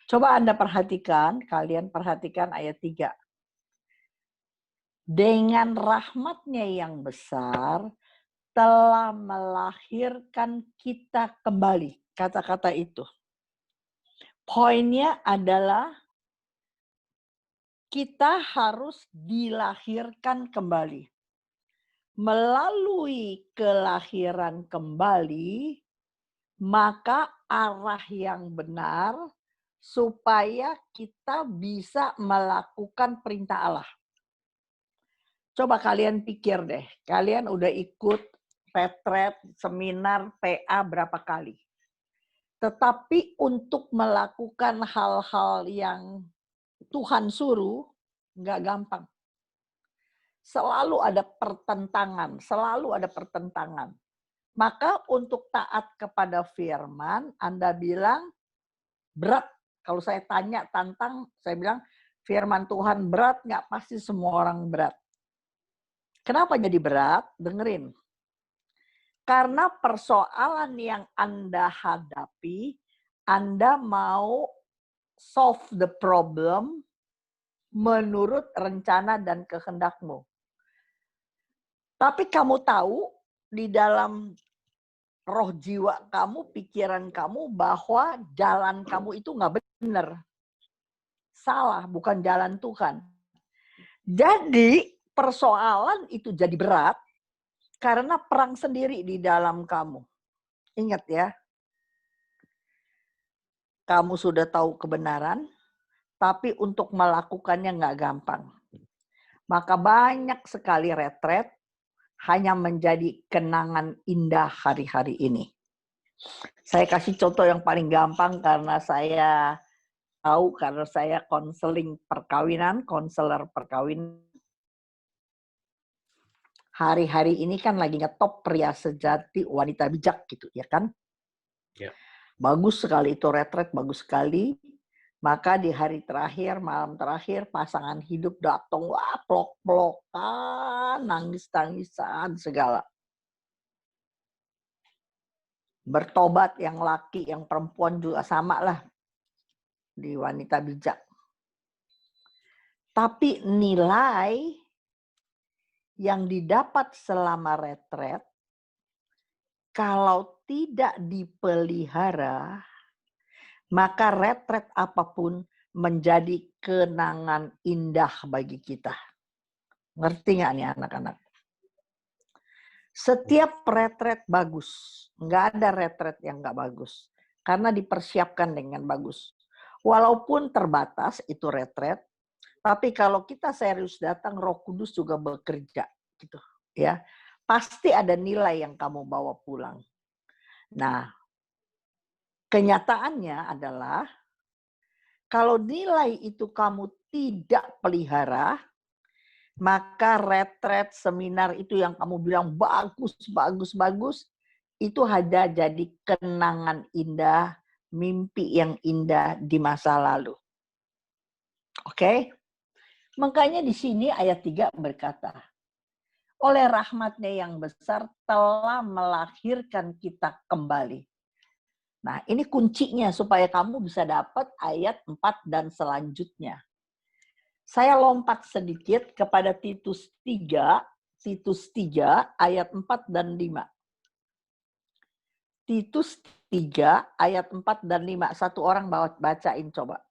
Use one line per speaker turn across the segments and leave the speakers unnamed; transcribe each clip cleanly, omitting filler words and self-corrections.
Coba Anda perhatikan, kalian perhatikan ayat 3. Dengan rahmat-Nya yang besar, telah melahirkan kita kembali. Kata-kata itu. Poinnya adalah kita harus dilahirkan kembali. Melalui kelahiran kembali, maka arah yang benar supaya kita bisa melakukan perintah Allah. Coba kalian pikir deh, kalian udah ikut retret, seminar, PA berapa kali? Tetapi untuk melakukan hal-hal yang Tuhan suruh, nggak gampang. Selalu ada pertentangan, selalu ada pertentangan. Maka untuk taat kepada firman, Anda bilang berat. Kalau saya tanya, tantang, saya bilang firman Tuhan berat nggak? Pasti semua orang berat. Kenapa jadi berat? Dengerin. Karena persoalan yang Anda hadapi, Anda mau solve the problem menurut rencana dan kehendakmu. Tapi kamu tahu di dalam roh jiwa kamu, pikiran kamu bahwa jalan kamu itu nggak benar. Salah, bukan jalan Tuhan. Jadi persoalan itu jadi berat karena perang sendiri di dalam kamu. Ingat ya, kamu sudah tahu kebenaran, tapi untuk melakukannya nggak gampang. Maka banyak sekali retret hanya menjadi kenangan indah hari-hari ini. Saya kasih contoh yang paling gampang karena saya tahu, karena saya konseling perkawinan, konselor perkawinan. Hari-hari ini kan lagi ngetop pria sejati, wanita bijak gitu ya kan.
Ya.
Bagus sekali itu retret, bagus sekali. Maka di hari terakhir, malam terakhir, pasangan hidup datang, wah pelok-pelokan, nangis-nangisan, segala. Bertobat yang laki, yang perempuan juga sama lah di wanita bijak. Tapi nilai yang didapat selama retret, kalau tidak dipelihara, maka retret apapun menjadi kenangan indah bagi kita. Ngerti nggak nih anak-anak? Setiap retret bagus. Nggak ada retret yang nggak bagus. Karena dipersiapkan dengan bagus. Walaupun terbatas itu retret, tapi kalau kita serius datang, Roh Kudus juga bekerja. Gitu, ya. Pasti ada nilai yang kamu bawa pulang. Nah, kenyataannya adalah kalau nilai itu kamu tidak pelihara, maka retret seminar itu yang kamu bilang bagus, bagus, bagus, itu hanya jadi kenangan indah, mimpi yang indah di masa lalu. Oke? Makanya di sini ayat 3 berkata, oleh rahmat-Nya yang besar telah melahirkan kita kembali. Nah, ini kuncinya supaya kamu bisa dapat ayat 4 dan selanjutnya. Saya lompat sedikit kepada Titus 3 ayat 4 dan 5. Titus 3 ayat 4 dan 5. Satu orang bacain coba.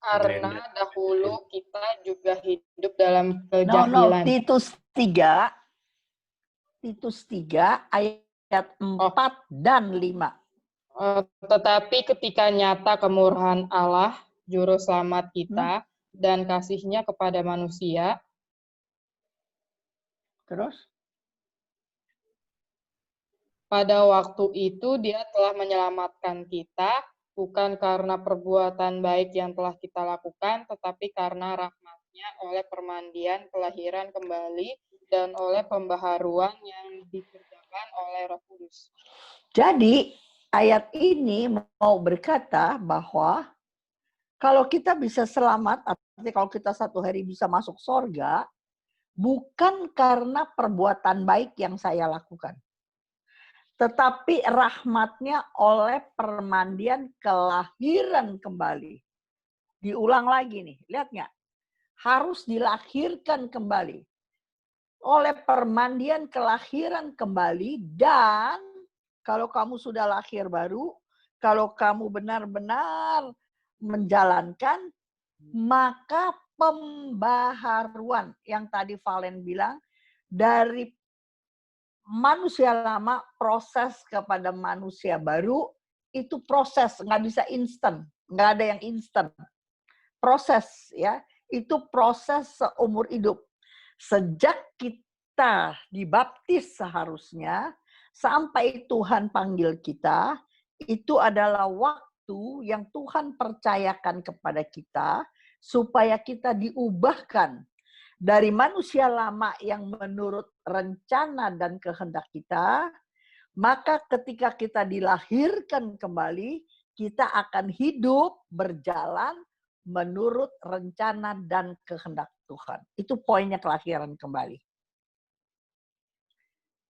Karena dahulu kita juga hidup dalam kejahilan.
Titus 3 ayat 4 dan 5.
Tetapi ketika nyata kemurahan Allah, Juru Selamat kita, dan kasih-Nya kepada manusia,
terus?
Pada waktu itu Dia telah menyelamatkan kita, bukan karena perbuatan baik yang telah kita lakukan, tetapi karena rahmat-Nya oleh permandian kelahiran kembali dan oleh pembaharuan yang dikerjakan oleh Roh Kudus.
Jadi ayat ini mau berkata bahwa kalau kita bisa selamat, artinya kalau kita satu hari bisa masuk surga, bukan karena perbuatan baik yang saya lakukan. tetapi rahmatnya oleh permandian kelahiran kembali. Diulang lagi nih, lihat nggak? Harus dilahirkan kembali. Oleh permandian kelahiran kembali, dan kalau kamu sudah lahir baru, kalau kamu benar-benar menjalankan, maka pembaharuan yang tadi Valen bilang, dari manusia lama proses kepada manusia baru, itu proses, nggak bisa instan, nggak ada yang instan. Proses ya, itu proses seumur hidup. Sejak kita dibaptis seharusnya, sampai Tuhan panggil kita, itu adalah waktu yang Tuhan percayakan kepada kita, supaya kita diubahkan dari manusia lama yang menurut rencana dan kehendak kita, maka ketika kita dilahirkan kembali, kita akan hidup berjalan menurut rencana dan kehendak Tuhan. Itu poinnya kelahiran kembali.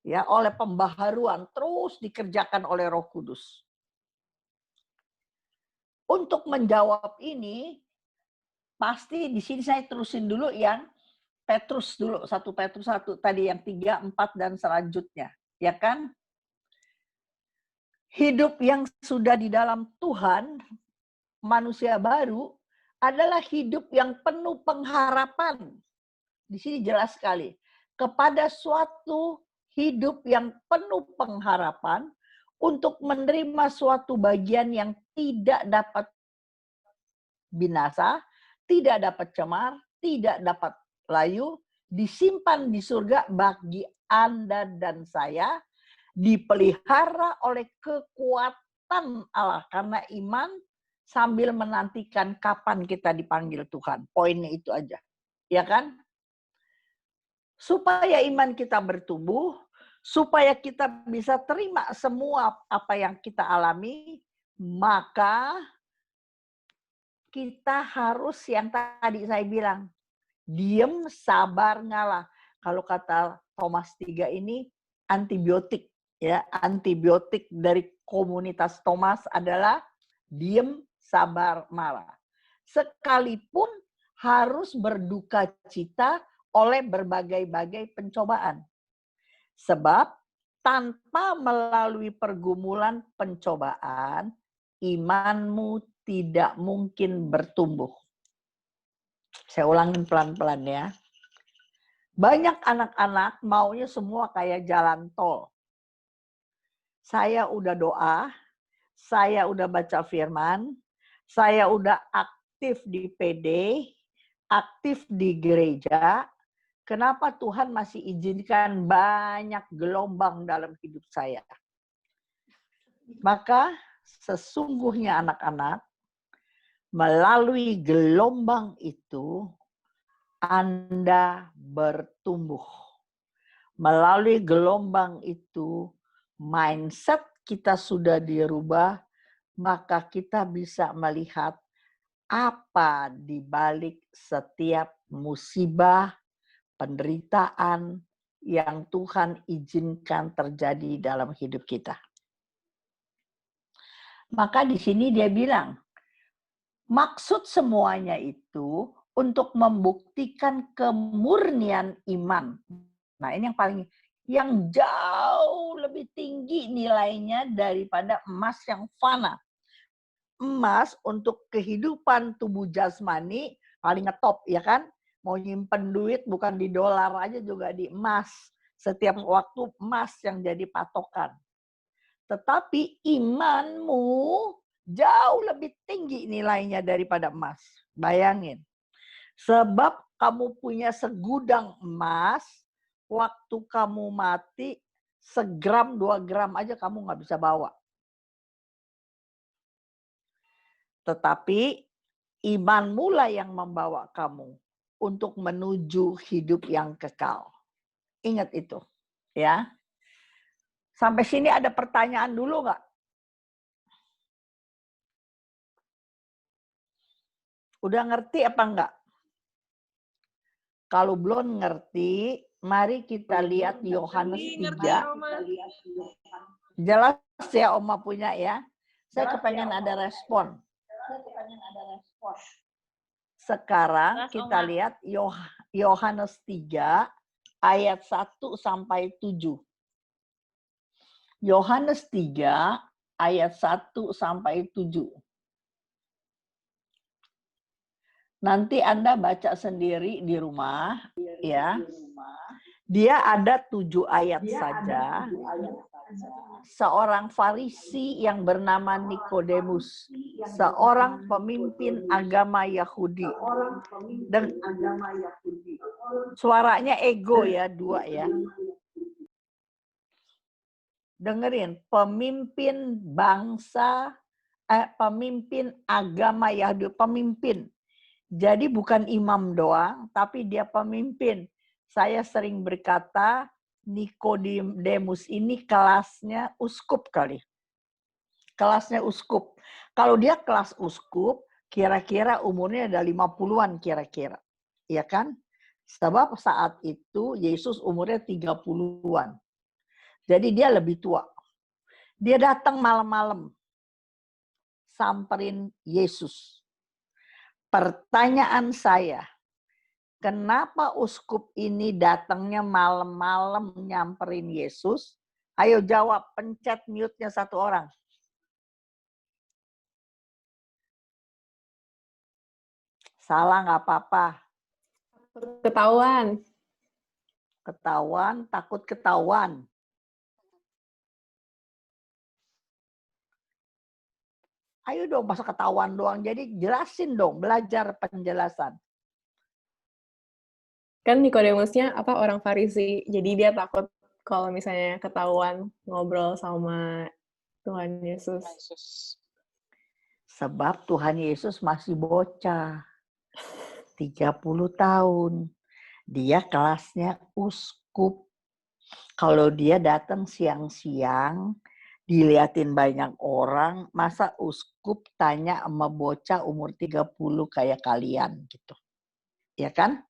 Ya, oleh pembaharuan terus dikerjakan oleh Roh Kudus. Untuk menjawab ini, pasti di sini saya terusin dulu yang Petrus dulu, 1 Petrus 1 tadi yang 3, 4 dan selanjutnya, ya kan? Hidup yang sudah di dalam Tuhan, manusia baru, adalah hidup yang penuh pengharapan. Di sini jelas sekali. Kepada suatu hidup yang penuh pengharapan untuk menerima suatu bagian yang tidak dapat binasa, tidak dapat cemar, tidak dapat layu, disimpan di surga bagi Anda dan saya, dipelihara oleh kekuatan Allah karena iman, sambil menantikan kapan kita dipanggil Tuhan. Poinnya itu aja. Ya kan? Supaya iman kita bertumbuh, supaya kita bisa terima semua apa yang kita alami, maka kita harus yang tadi saya bilang, diem, sabar, ngalah. Kalau kata Thomas 3 ini, antibiotik. Ya, antibiotik dari komunitas Thomas adalah diem, sabar, marah. Sekalipun harus berduka cita oleh berbagai-bagai pencobaan. Sebab tanpa melalui pergumulan pencobaan, imanmu tidak mungkin bertumbuh. Saya ulangin pelan-pelan ya. Banyak anak-anak maunya semua kayak jalan tol. Saya udah doa, saya udah baca firman, saya udah aktif di PD, aktif di gereja. Kenapa Tuhan masih izinkan banyak gelombang dalam hidup saya? Maka sesungguhnya anak-anak, melalui gelombang itu, Anda bertumbuh. Melalui gelombang itu, mindset kita sudah dirubah, maka kita bisa melihat apa di balik setiap musibah, penderitaan yang Tuhan izinkan terjadi dalam hidup kita. Maka di sini dia bilang, maksud semuanya itu untuk membuktikan kemurnian iman. Nah, ini yang jauh lebih tinggi nilainya daripada emas yang fana. Emas untuk kehidupan tubuh jasmani paling ngetop, ya kan? Mau nyimpen duit bukan di dolar aja, juga di emas. Setiap waktu emas yang jadi patokan. Tetapi imanmu jauh lebih tinggi nilainya daripada emas. Bayangin. Sebab kamu punya segudang emas, waktu kamu mati, 1 gram, 2 gram aja kamu nggak bisa bawa. Tetapi imanmu lah yang membawa kamu untuk menuju hidup yang kekal. Ingat itu, ya. Sampai sini ada pertanyaan dulu nggak? Udah ngerti apa enggak? Kalau belum ngerti, mari kita lihat Yohanes 3. Jelas ya Oma punya ya. Saya kepengen ada respon. Sekarang kita lihat Yohanes 3 ayat 1 sampai 7. Yohanes 3 ayat 1 sampai 7. Nanti Anda baca sendiri di rumah ya. Dia ada 7 ayat saja. Seorang Farisi yang bernama Nikodemus, seorang pemimpin agama Yahudi. Dan suaranya ego ya, 2 ya. Dengerin, pemimpin bangsa, pemimpin agama Yahudi, pemimpin. Jadi bukan imam doang, tapi dia pemimpin. Saya sering berkata, Nikodemus ini kelasnya uskup kali. Kelasnya uskup. Kalau dia kelas uskup, kira-kira umurnya ada 50-an kira-kira. Iya kan? Sebab saat itu Yesus umurnya 30-an. Jadi dia lebih tua. Dia datang malam-malam. Samperin Yesus. Pertanyaan saya, kenapa uskup ini datangnya malam-malam nyamperin Yesus? Ayo jawab, pencet mute-nya 1 orang. Salah nggak apa-apa.
Ketahuan.
Ketahuan, takut ketahuan. Ayo dong, masa ketahuan doang. Jadi jelasin dong, belajar penjelasan.
Kan Nikodemusnya orang Farisi, jadi dia takut kalau misalnya ketahuan ngobrol sama Tuhan Yesus.
Sebab Tuhan Yesus masih bocah. 30 tahun. Dia kelasnya uskup. Kalau dia datang siang-siang, diliatin banyak orang, masa uskup tanya sama bocah umur 30 kayak kalian gitu. Ya kan?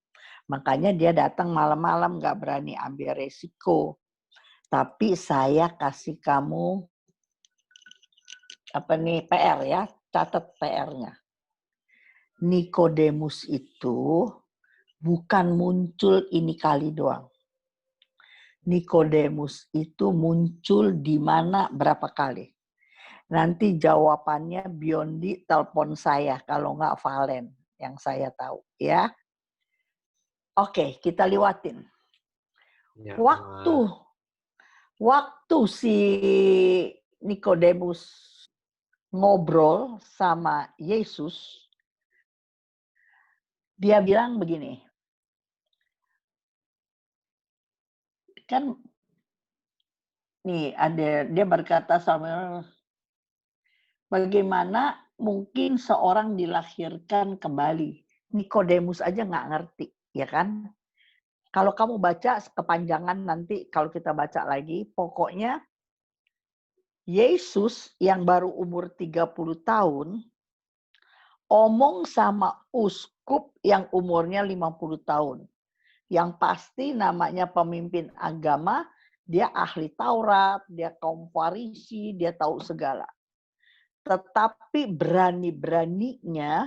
Makanya dia datang malam-malam, gak berani ambil resiko. Tapi saya kasih kamu PR ya, catat PR-nya. Nikodemus itu bukan muncul ini kali doang. Nikodemus itu muncul di mana berapa kali. Nanti jawabannya Biondi telepon saya, kalau nggak Valen yang saya tahu ya. Oke, kita lewatin. Ya, waktu si Nikodemus ngobrol sama Yesus, dia bilang begini. Kan nih dia berkata sama, bagaimana mungkin seorang dilahirkan kembali? Nikodemus aja nggak ngerti, ya kan? Kalau kamu baca kepanjangan nanti kalau kita baca lagi, pokoknya Yesus yang baru umur 30 tahun omong sama uskup yang umurnya 50 tahun. Yang pasti namanya pemimpin agama, dia ahli Taurat, dia kaum Farisi, dia tahu segala. Tetapi berani-beraninya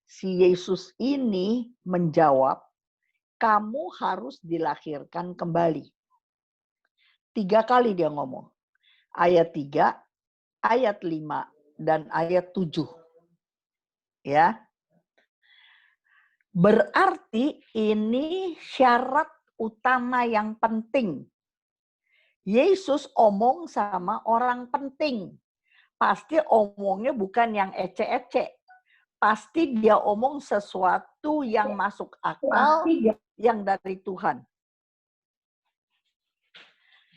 si Yesus ini menjawab, kamu harus dilahirkan kembali. 3 kali dia ngomong. Ayat 3, ayat 5, dan ayat 7. Ya. Berarti ini syarat utama yang penting. Yesus omong sama orang penting. Pasti omongnya bukan yang ece-ece. Pasti dia omong sesuatu yang masuk akal, yang dari Tuhan.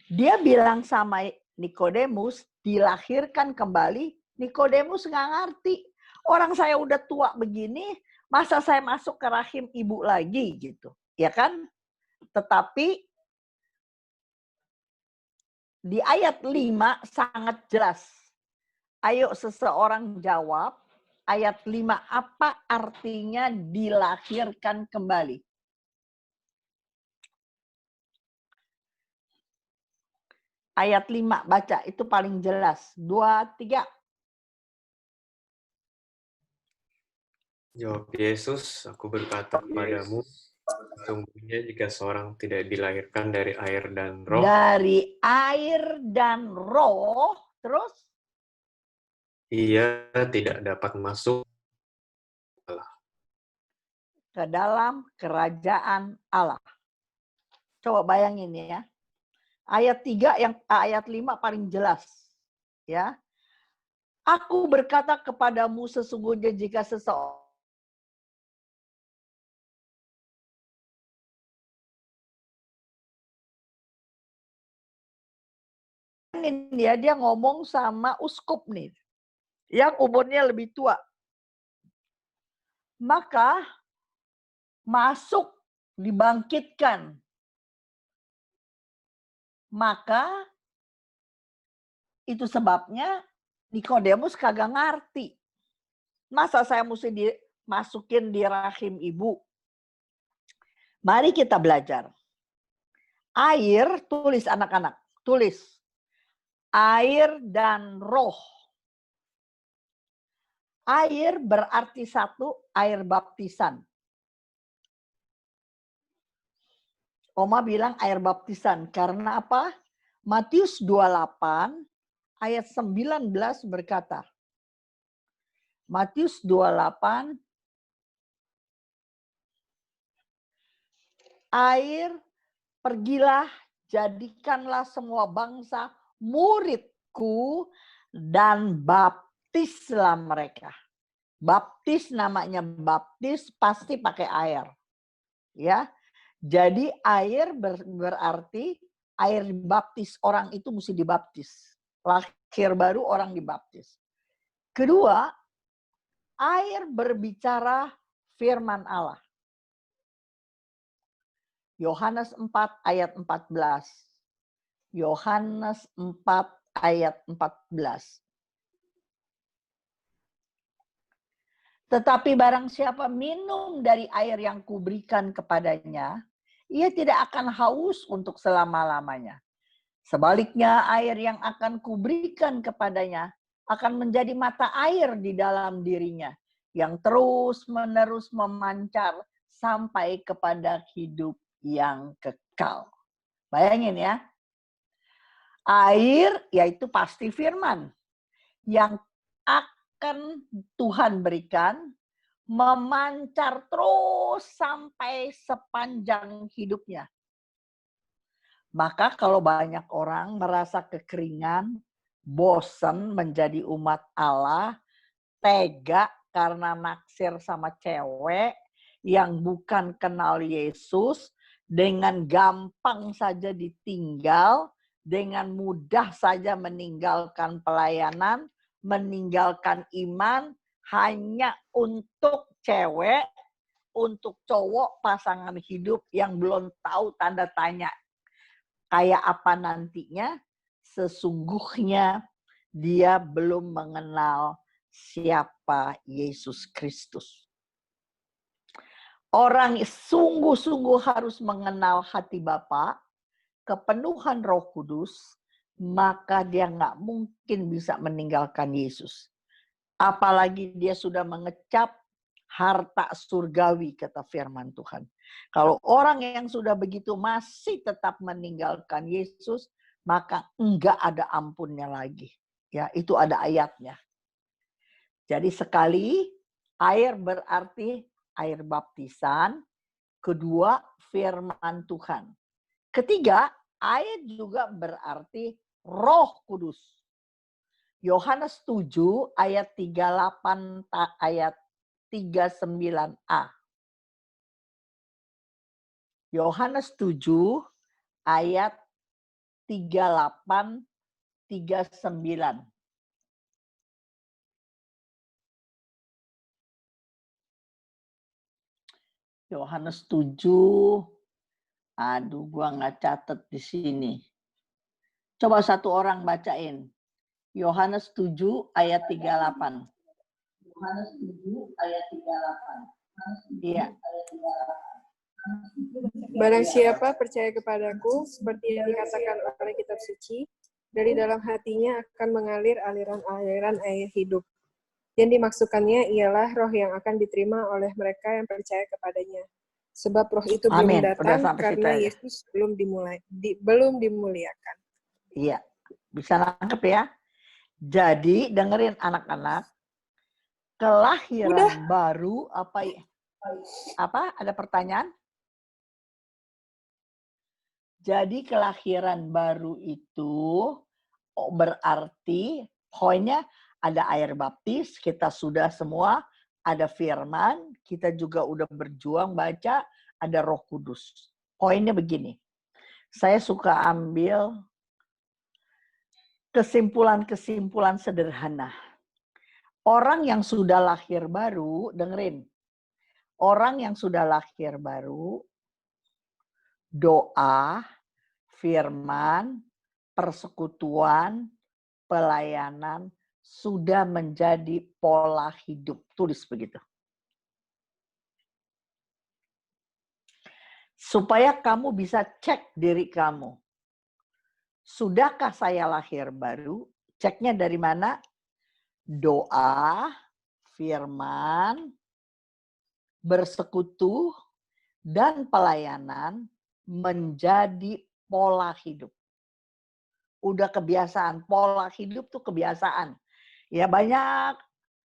Dia bilang sama Nikodemus, dilahirkan kembali. Nikodemus nggak ngerti. Orang saya udah tua begini, masa saya masuk ke rahim ibu lagi gitu. Ya kan? Tetapi di ayat 5 sangat jelas. Ayo seseorang jawab, ayat 5 apa artinya dilahirkan kembali? ayat 5, baca. Itu paling jelas. 2, 3.
Jawab Yesus, aku berkata kepadamu, sesungguhnya jika seorang tidak dilahirkan dari air dan roh,
Dari air dan roh, terus
ia tidak dapat masuk
ke dalam kerajaan Allah. Coba bayangin ya. Ayat 3 yang ayat 5 paling jelas. Ya. Aku berkata kepadamu sesungguhnya jika seseorang dia ngomong sama uskup nih. Yang umurnya lebih tua. Maka masuk dibangkitkan. Maka itu sebabnya Nikodemus kagak ngerti. Masa saya mesti dimasukin di rahim ibu? Mari kita belajar. Air, tulis anak-anak, tulis. Air dan roh. Air berarti satu, air baptisan. Oma bilang air baptisan. Karena apa? Matius 28 ayat 19 berkata. Matius 28 air, pergilah, jadikanlah semua bangsa muridku dan baptislah mereka. Baptis namanya baptis pasti pakai air. Ya. Jadi air berarti air baptis, orang itu mesti dibaptis. Lahir baru orang dibaptis. Kedua, air berbicara firman Allah. Yohanes 4 ayat 14. Yohanes 4 ayat 14. Tetapi barang siapa minum dari air yang kuberikan kepadanya, ia tidak akan haus untuk selama-lamanya. Sebaliknya air yang akan kuberikan kepadanya akan menjadi mata air di dalam dirinya, yang terus-menerus memancar sampai kepada hidup yang kekal. Bayangin ya. Air yaitu pasti firman yang akan Tuhan berikan memancar terus sampai sepanjang hidupnya. Maka kalau banyak orang merasa kekeringan, bosan menjadi umat Allah, tega karena naksir sama cewek yang bukan kenal Yesus, dengan gampang saja ditinggal, dengan mudah saja meninggalkan pelayanan, meninggalkan iman, hanya untuk cewek, untuk cowok pasangan hidup yang belum tahu tanda tanya kayak apa nantinya, sesungguhnya dia belum mengenal siapa Yesus Kristus. Orang sungguh-sungguh harus mengenal hati Bapa, kepenuhan Roh Kudus, maka dia nggak mungkin bisa meninggalkan Yesus. Apalagi dia sudah mengecap harta surgawi, kata firman Tuhan. Kalau orang yang sudah begitu masih tetap meninggalkan Yesus, maka enggak ada ampunnya lagi. Ya, itu ada ayatnya. Jadi sekali, air berarti air baptisan. Kedua, firman Tuhan. Ketiga, air juga berarti Roh Kudus. Yohanes 7 ayat 38 ayat 39a. Yohanes 7 ayat 38 39. Yohanes 7. Aduh, gua nggak catat di sini. Coba satu orang bacain. Yohanes 7 ayat 38. Yohanes 7 ayat 38. Iya.
Barang siapa percaya kepadaku, seperti yang dikatakan oleh kitab suci, Dari dalam hatinya akan mengalir aliran-aliran air hidup. Yang dimaksudkannya ialah roh yang akan diterima oleh mereka yang percaya kepadanya. Sebab roh itu belum
Amin. Udah
datang
sampai situ
karena
aja.
Yesus belum dimuliakan.
Iya, bisa nangkep ya. Jadi dengerin anak-anak, kelahiran baru apa? Ada pertanyaan? Jadi kelahiran baru itu berarti poinnya ada air baptis, kita sudah semua, ada firman, kita juga udah berjuang baca, ada Roh Kudus. Poinnya begini. Saya suka ambil kesimpulan-kesimpulan sederhana. Orang yang sudah lahir baru, dengerin. Orang yang sudah lahir baru, doa, firman, persekutuan, pelayanan, sudah menjadi pola hidup. Tulis begitu. Supaya kamu bisa cek diri kamu. Sudahkah saya lahir baru? Ceknya dari mana? Doa, firman, bersekutu, dan pelayanan menjadi pola hidup. Udah kebiasaan. Pola hidup tuh kebiasaan. Ya banyak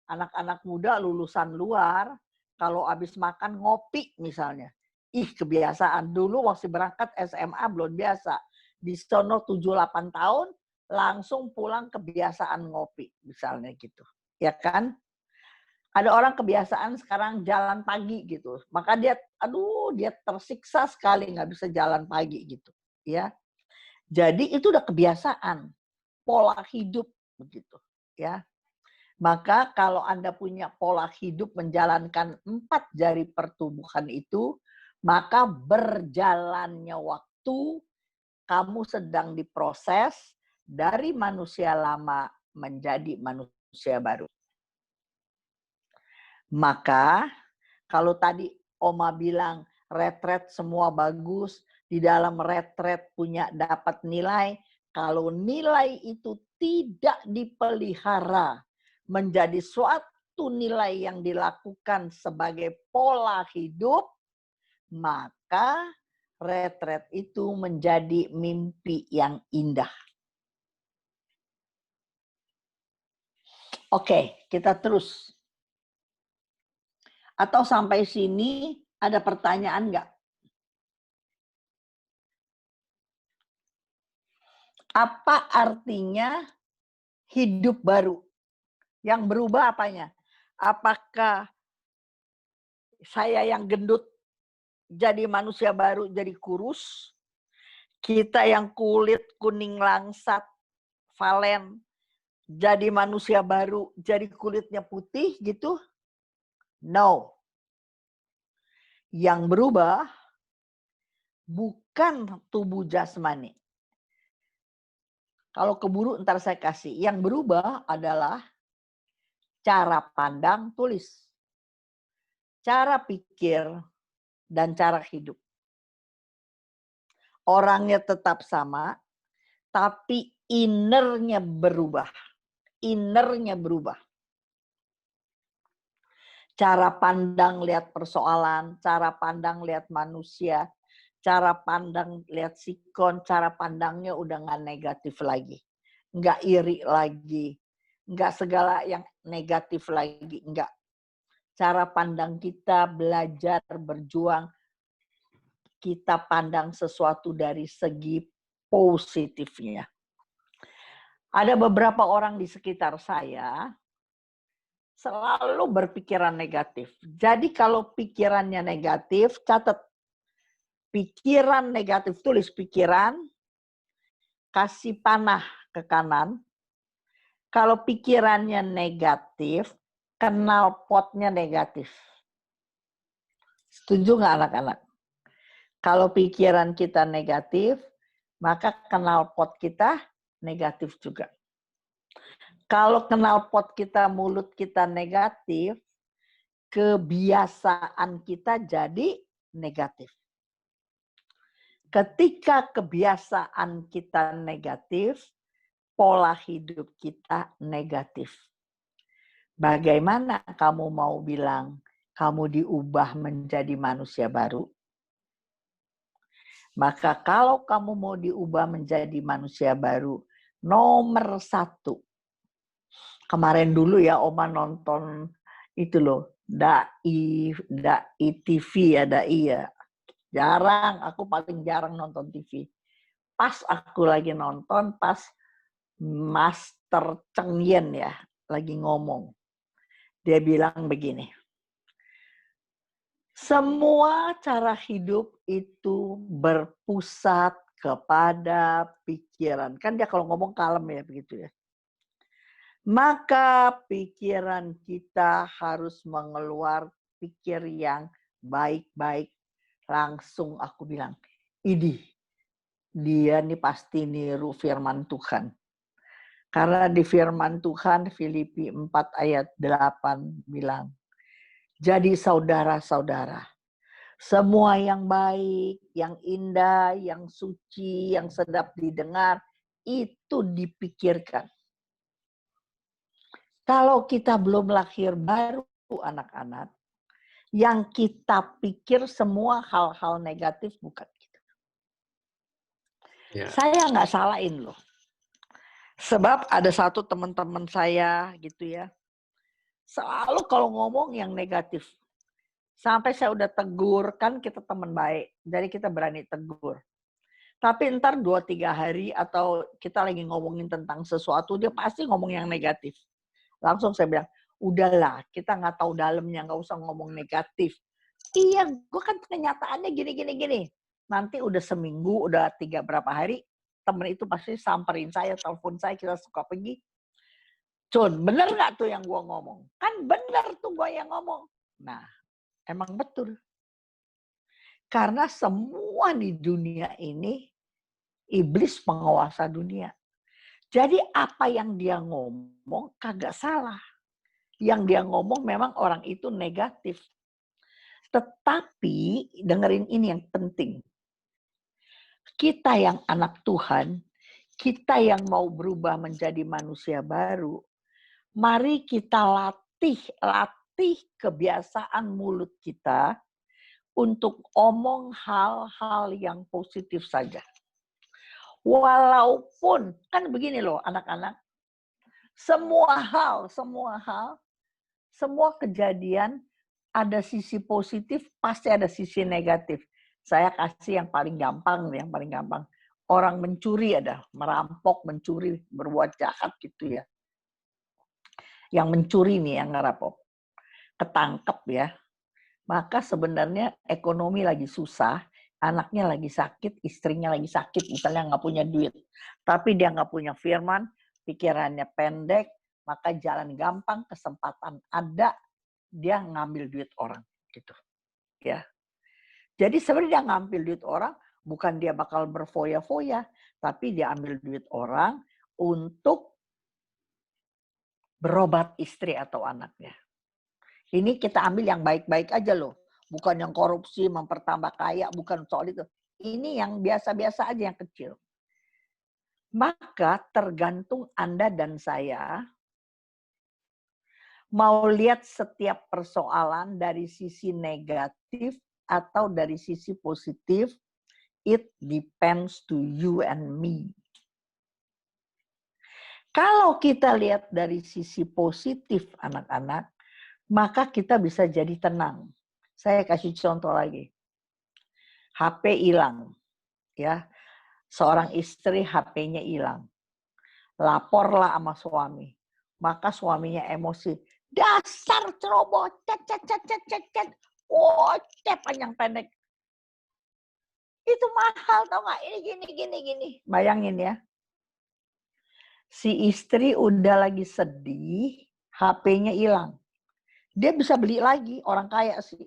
anak-anak muda lulusan luar, kalau habis makan ngopi misalnya. Kebiasaan. Dulu waktu berangkat SMA belum biasa. Di sono 7-8 tahun, langsung pulang kebiasaan ngopi. Misalnya gitu. Ya kan? Ada orang kebiasaan sekarang jalan pagi gitu. Maka dia tersiksa sekali nggak bisa jalan pagi gitu. Ya. Jadi itu udah kebiasaan. Pola hidup begitu. Ya. Maka kalau Anda punya pola hidup menjalankan 4 jari pertumbuhan itu, maka berjalannya waktu kamu sedang diproses dari manusia lama menjadi manusia baru. Maka kalau tadi Oma bilang retret semua bagus, di dalam retret punya dapat nilai, kalau nilai itu tidak dipelihara menjadi suatu nilai yang dilakukan sebagai pola hidup, maka retret itu menjadi mimpi yang indah. Oke, kita terus. Atau sampai sini ada pertanyaan nggak? Apa artinya hidup baru? Yang berubah apanya? Apakah saya yang gendut jadi manusia baru, jadi kurus? Kita yang kulit kuning langsat, valen, jadi manusia baru, jadi kulitnya putih gitu? No. Yang berubah bukan tubuh jasmani. Kalau keburu ntar saya kasih. Yang berubah adalah cara pandang, tulis. Cara pikir dan cara hidup. Orangnya tetap sama, tapi innernya berubah. Innernya berubah. Cara pandang lihat persoalan, cara pandang lihat manusia, cara pandang lihat sikon, cara pandangnya udah nggak negatif lagi. Nggak iri lagi. Nggak segala yang negatif lagi. Nggak. Cara pandang kita belajar berjuang, kita pandang sesuatu dari segi positifnya. Ada beberapa orang di sekitar saya selalu berpikiran negatif. Jadi kalau pikirannya negatif, catat. Pikiran negatif, tulis pikiran, kasih panah ke kanan. Kalau pikirannya negatif, kenal potnya negatif. Setuju nggak anak-anak? Kalau pikiran kita negatif, maka kenal pot kita negatif juga. Kalau kenal pot kita, mulut kita negatif, kebiasaan kita jadi negatif. Ketika kebiasaan kita negatif, pola hidup kita negatif. Bagaimana kamu mau bilang kamu diubah menjadi manusia baru? Maka kalau kamu mau diubah menjadi manusia baru, nomor 1. Kemarin dulu ya Oma nonton itu loh, Dai TV ya, Dai ya. Jarang, aku paling jarang nonton TV. Pas aku lagi nonton, pas Master Cheng Yen ya, lagi ngomong. Dia bilang begini, semua cara hidup itu berpusat kepada pikiran. Kan dia kalau ngomong kalem ya begitu ya. Maka pikiran kita harus mengeluar pikir yang baik-baik. Langsung aku bilang, idih, dia nih pasti niru firman Tuhan. Karena di firman Tuhan Filipi 4 ayat 8 bilang, jadi saudara-saudara, semua yang baik, yang indah, yang suci, yang sedap didengar, itu dipikirkan. Kalau kita belum lahir baru anak-anak, yang kita pikir semua hal-hal negatif bukan gitu.
Ya.
Saya nggak salahin loh. Sebab ada satu teman-teman saya gitu ya, selalu kalau ngomong yang negatif. Sampai saya udah tegur, kan kita teman baik, jadi kita berani tegur. Tapi ntar 2-3 hari atau kita lagi ngomongin tentang sesuatu, dia pasti ngomong yang negatif. Langsung saya bilang, udahlah, kita nggak tahu dalamnya, nggak usah ngomong negatif. Iya, gue kan kenyataannya gini. Nanti udah seminggu, udah 3 berapa hari, temen itu pasti samperin saya, telepon saya, kita suka pergi. Cun, bener nggak tuh yang gue ngomong? Kan bener tuh gue yang ngomong. Nah, emang betul. Karena semua di dunia ini, iblis penguasa dunia. Jadi apa yang dia ngomong kagak salah. Yang dia ngomong memang orang itu negatif. Tetapi dengerin ini yang penting. Kita yang anak Tuhan, kita yang mau berubah menjadi manusia baru, mari kita latih kebiasaan mulut kita untuk omong hal-hal yang positif saja. Walaupun, kan begini loh anak-anak, semua kejadian ada sisi positif, pasti ada sisi negatif. Saya kasih yang paling gampang. Orang mencuri ada, merampok, mencuri, berbuat jahat gitu ya. Yang mencuri nih, yang ngerampok, ketangkep ya. Maka sebenarnya ekonomi lagi susah, anaknya lagi sakit, istrinya lagi sakit, misalnya nggak punya duit. Tapi dia nggak punya firman, pikirannya pendek, maka jalan gampang, kesempatan ada, dia ngambil duit orang gitu ya. Jadi sebenarnya dia ngambil duit orang bukan dia bakal berfoya-foya, tapi dia ambil duit orang untuk berobat istri atau anaknya. Ini kita ambil yang baik-baik aja loh, bukan yang korupsi, mempertambah kaya, bukan soal itu. Ini yang biasa-biasa aja, yang kecil. Maka tergantung Anda dan saya mau lihat setiap persoalan dari sisi negatif atau dari sisi positif, it depends to you and me. Kalau kita lihat dari sisi positif anak-anak, maka kita bisa jadi tenang. Saya kasih contoh lagi. HP hilang. Ya. Seorang istri HP-nya hilang. Laporlah sama suami. Maka suaminya emosi. Dasar ceroboh, cet. Oh, panjang pendek. Itu mahal tau gak? Ini gini. Bayangin ya. Si istri udah lagi sedih, HP-nya hilang. Dia bisa beli lagi, orang kaya sih.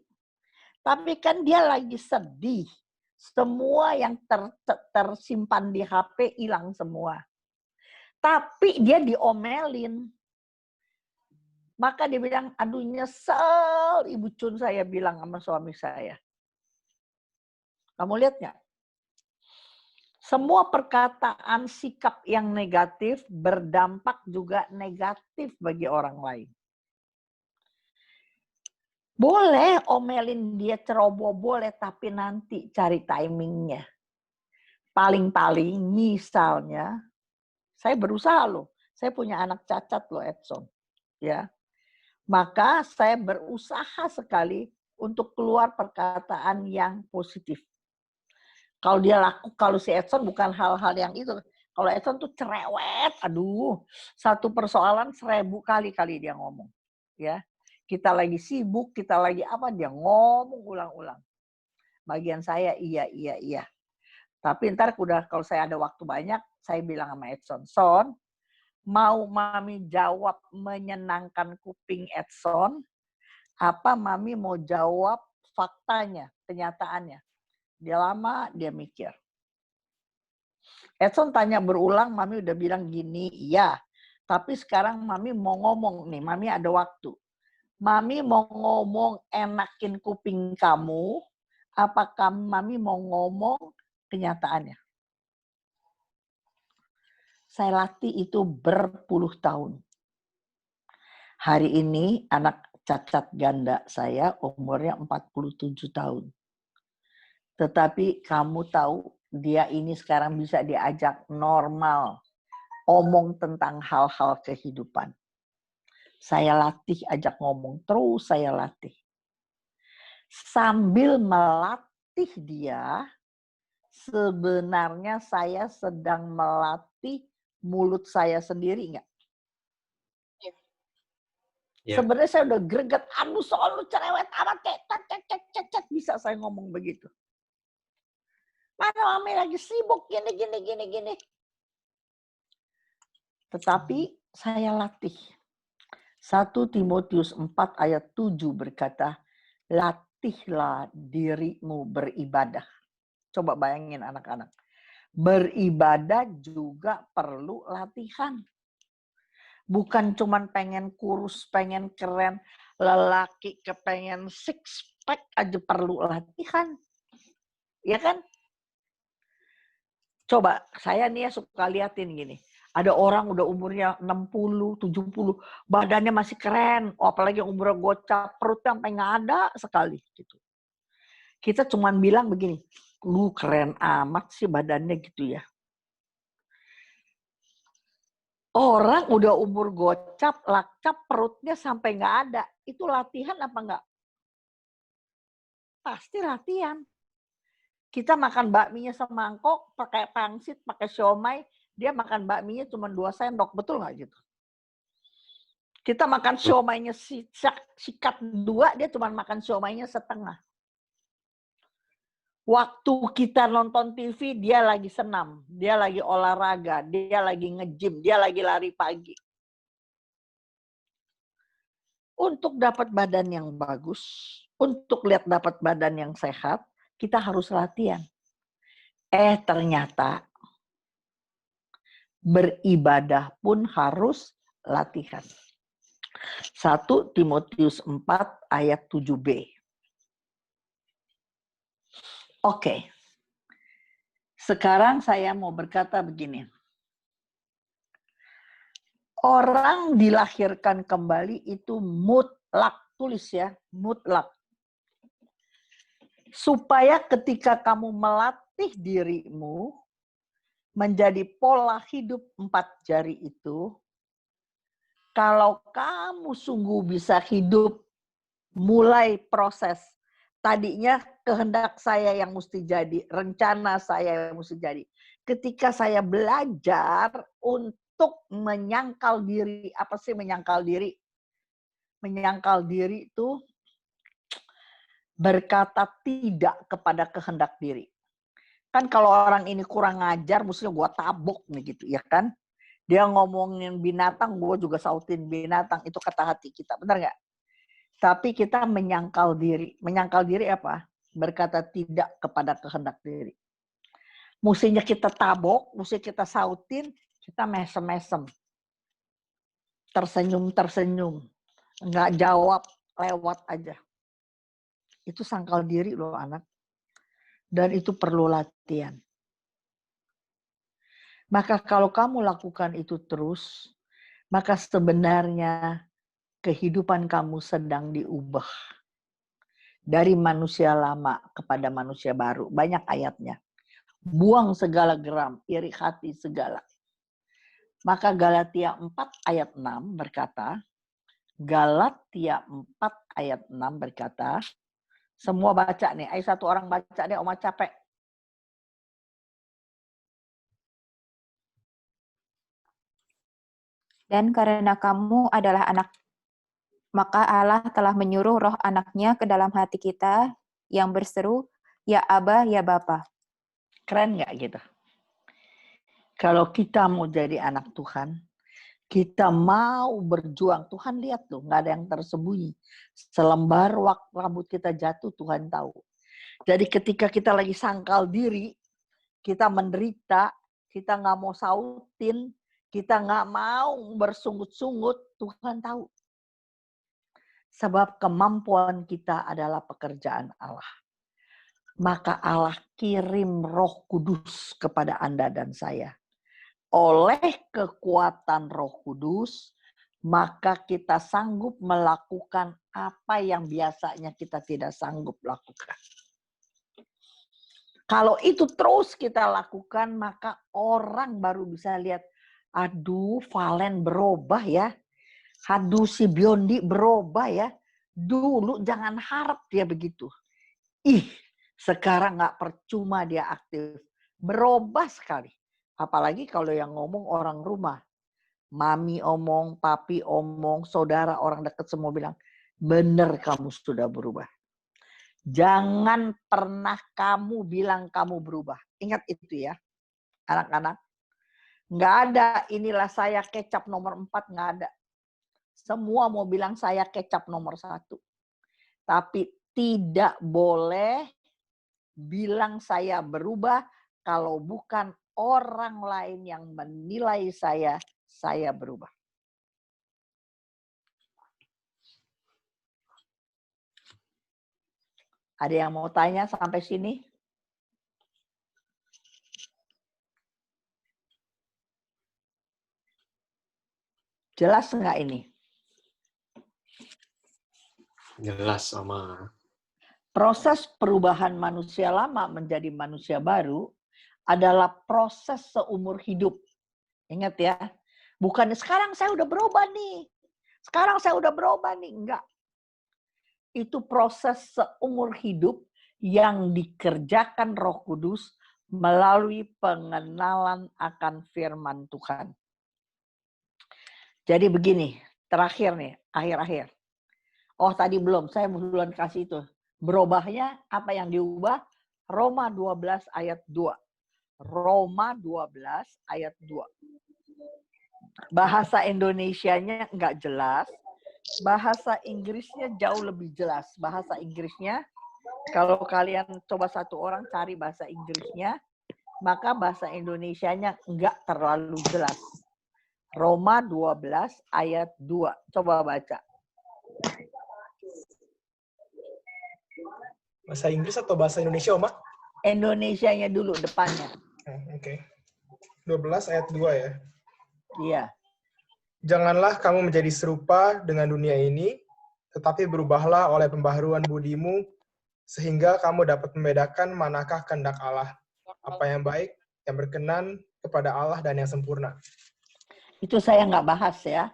Tapi kan dia lagi sedih. Semua yang tersimpan di HP hilang semua. Tapi dia diomelin. Maka dia bilang, aduh nyesel Ibu Cun, saya bilang sama suami saya. Kamu lihat nggak? Semua perkataan sikap yang negatif berdampak juga negatif bagi orang lain. Boleh omelin dia ceroboh, boleh, tapi nanti cari timingnya. Paling-paling misalnya, saya berusaha loh, saya punya anak cacat loh Edson. Ya, maka saya berusaha sekali untuk keluar perkataan yang positif. Kalau dia kalau si Edson bukan hal-hal yang itu. Kalau Edson tuh cerewet, aduh, satu persoalan 1000 kali dia ngomong. Ya, kita lagi sibuk, kita lagi apa, dia ngomong ulang-ulang. Bagian saya iya. Tapi ntar kalau saya ada waktu banyak, saya bilang sama Edson, Son, mau Mami jawab menyenangkan kuping Edson, apa Mami mau jawab faktanya, kenyataannya? Dia lama, dia mikir. Edson tanya berulang, Mami udah bilang gini, iya. Tapi sekarang Mami mau ngomong nih, Mami ada waktu. Mami mau ngomong enakin kuping kamu, apakah Mami mau ngomong kenyataannya? Saya latih itu berpuluh tahun. Hari ini anak cacat ganda saya umurnya 47 tahun. Tetapi kamu tahu, dia ini sekarang bisa diajak normal, omong tentang hal-hal kehidupan. Saya latih, ajak ngomong terus, saya latih. Sambil melatih dia, sebenarnya saya sedang melatih mulut saya sendiri enggak? Ya. Sebenarnya saya udah greget, aduh soal lu cerewet amat, cek, bisa saya ngomong begitu. Mana Mami lagi sibuk, gini. Tetapi saya latih. 1 Timotius 4 ayat 7 berkata, latihlah dirimu beribadah. Coba bayangin anak-anak. Beribadah juga perlu latihan. Bukan cuman pengen kurus, pengen keren, lelaki kepengen six pack aja perlu latihan. Ya kan? Coba, saya nih ya suka liatin gini. Ada orang udah umurnya 60, 70, badannya masih keren. Oh, apalagi umurnya gocap, perutnya sampai nggak ada sekali. Gitu. Kita cuman bilang begini, lu keren amat sih badannya gitu ya. Orang udah umur gocap, lakcap, perutnya sampai nggak ada. Itu latihan apa enggak? Pasti latihan. Kita makan bakminya semangkok, pakai pangsit, pakai siomay, dia makan bakminya cuma 2 sendok, betul nggak gitu? Kita makan siomaynya sikat 2, dia cuma makan siomaynya setengah. Waktu kita nonton TV, dia lagi senam, dia lagi olahraga, dia lagi nge-gym, dia lagi lari pagi. Untuk dapat badan yang bagus, untuk lihat dapat badan yang sehat, kita harus latihan. Ternyata beribadah pun harus latihan. 1 Timotius 4 ayat 7b. Oke. Sekarang saya mau berkata begini. Orang dilahirkan kembali itu mutlak. Tulis ya, mutlak. Supaya ketika kamu melatih dirimu menjadi pola hidup 4 jari itu, kalau kamu sungguh bisa hidup mulai proses, tadinya kehendak saya yang mesti jadi, rencana saya yang mesti jadi. Ketika saya belajar untuk menyangkal diri, apa sih menyangkal diri? Menyangkal diri itu berkata tidak kepada kehendak diri. Kan kalau orang ini kurang ngajar, mestinya gua tabok nih gitu, ya kan? Dia ngomongin binatang, gua juga sautin binatang. Itu kata hati kita, benar nggak? Tapi kita menyangkal diri. Menyangkal diri apa? Berkata tidak kepada kehendak diri. Mestinya kita tabok, mesti kita sautin, kita mesem-mesem. Tersenyum-tersenyum. Nggak jawab, lewat aja. Itu sangkal diri loh anak. Dan itu perlu latihan. Maka kalau kamu lakukan itu terus, maka sebenarnya kehidupan kamu sedang diubah. Dari manusia lama kepada manusia baru. Banyak ayatnya. Buang segala geram, iri hati segala. Maka Galatia 4 ayat 6 berkata, Galatia 4 ayat 6 berkata, semua baca nih, ayo satu orang baca deh, Oma capek.
Dan karena kamu adalah anak, maka Allah telah menyuruh roh anaknya ke dalam hati kita yang berseru, ya Aba, ya Bapa.
Keren nggak gitu? Kalau kita mau jadi anak Tuhan, kita mau berjuang. Tuhan lihat tuh, nggak ada yang tersembunyi. Selembar rambut kita jatuh, Tuhan tahu. Jadi ketika kita lagi sangkal diri, kita menderita, kita nggak mau sautin, kita nggak mau bersungut-sungut, Tuhan tahu. Sebab kemampuan kita adalah pekerjaan Allah. Maka Allah kirim Roh Kudus kepada Anda dan saya. Oleh kekuatan Roh Kudus, maka kita sanggup melakukan apa yang biasanya kita tidak sanggup lakukan. Kalau itu terus kita lakukan, maka orang baru bisa lihat, aduh Valen berubah ya. Aduh si Biondi berubah ya. Dulu jangan harap dia begitu. Ih, sekarang nggak percuma dia aktif. Berubah sekali. Apalagi kalau yang ngomong orang rumah. Mami omong, papi omong, saudara orang dekat semua bilang, bener kamu sudah berubah. Jangan pernah kamu bilang kamu berubah. Ingat itu ya, anak-anak. Nggak ada, inilah saya kecap nomor 4, nggak ada. Semua mau bilang saya kecap nomor 1. Tapi tidak boleh bilang saya berubah kalau bukan orang lain yang menilai saya berubah. Ada yang mau tanya sampai sini? Jelas nggak ini?
Jelas, Oma.
Proses perubahan manusia lama menjadi manusia baru adalah proses seumur hidup. Ingat ya, bukan sekarang saya udah berubah nih. Sekarang saya udah berubah nih. Enggak. Itu proses seumur hidup yang dikerjakan Roh Kudus melalui pengenalan akan firman Tuhan. Jadi begini, terakhir nih, akhir-akhir. Oh tadi belum, saya duluan kasih itu. Berubahnya apa yang diubah? Roma 12 ayat 2. Roma 12 ayat 2. Bahasa Indonesianya enggak jelas. Bahasa Inggrisnya jauh lebih jelas. Bahasa Inggrisnya, kalau kalian coba satu orang cari bahasa Inggrisnya, maka bahasa Indonesianya enggak terlalu jelas. Roma 12 ayat 2. Coba baca.
Bahasa Inggris atau bahasa Indonesia, Oma?
Indonesianya dulu depannya.
Oke. 12 ayat 2 ya.
Iya.
Janganlah kamu menjadi serupa dengan dunia ini, tetapi berubahlah oleh pembaharuan budimu, sehingga kamu dapat membedakan manakah kehendak Allah, apa yang baik, yang berkenan kepada Allah, dan yang sempurna.
Itu saya nggak bahas ya.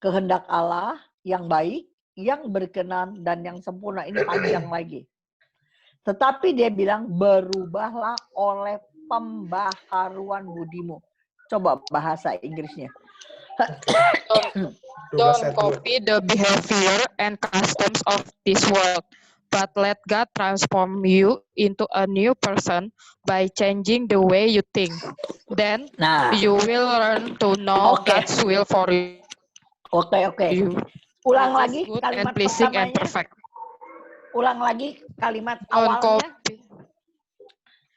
Kehendak Allah yang baik, yang berkenan, dan yang sempurna. Ini panjang lagi. Tetapi dia bilang, berubahlah oleh pembaharuan budimu. Coba bahasa Inggrisnya.
Don't copy the behavior and customs of this world, but let God transform you into a new person by changing the way you think. Then you will learn to know God's will for you.
Oke. Ulang lagi
Good
kalimat
and pleasing and
pertamanya.
perfect.
Ulang lagi kalimat
Don't
awalnya.
copy.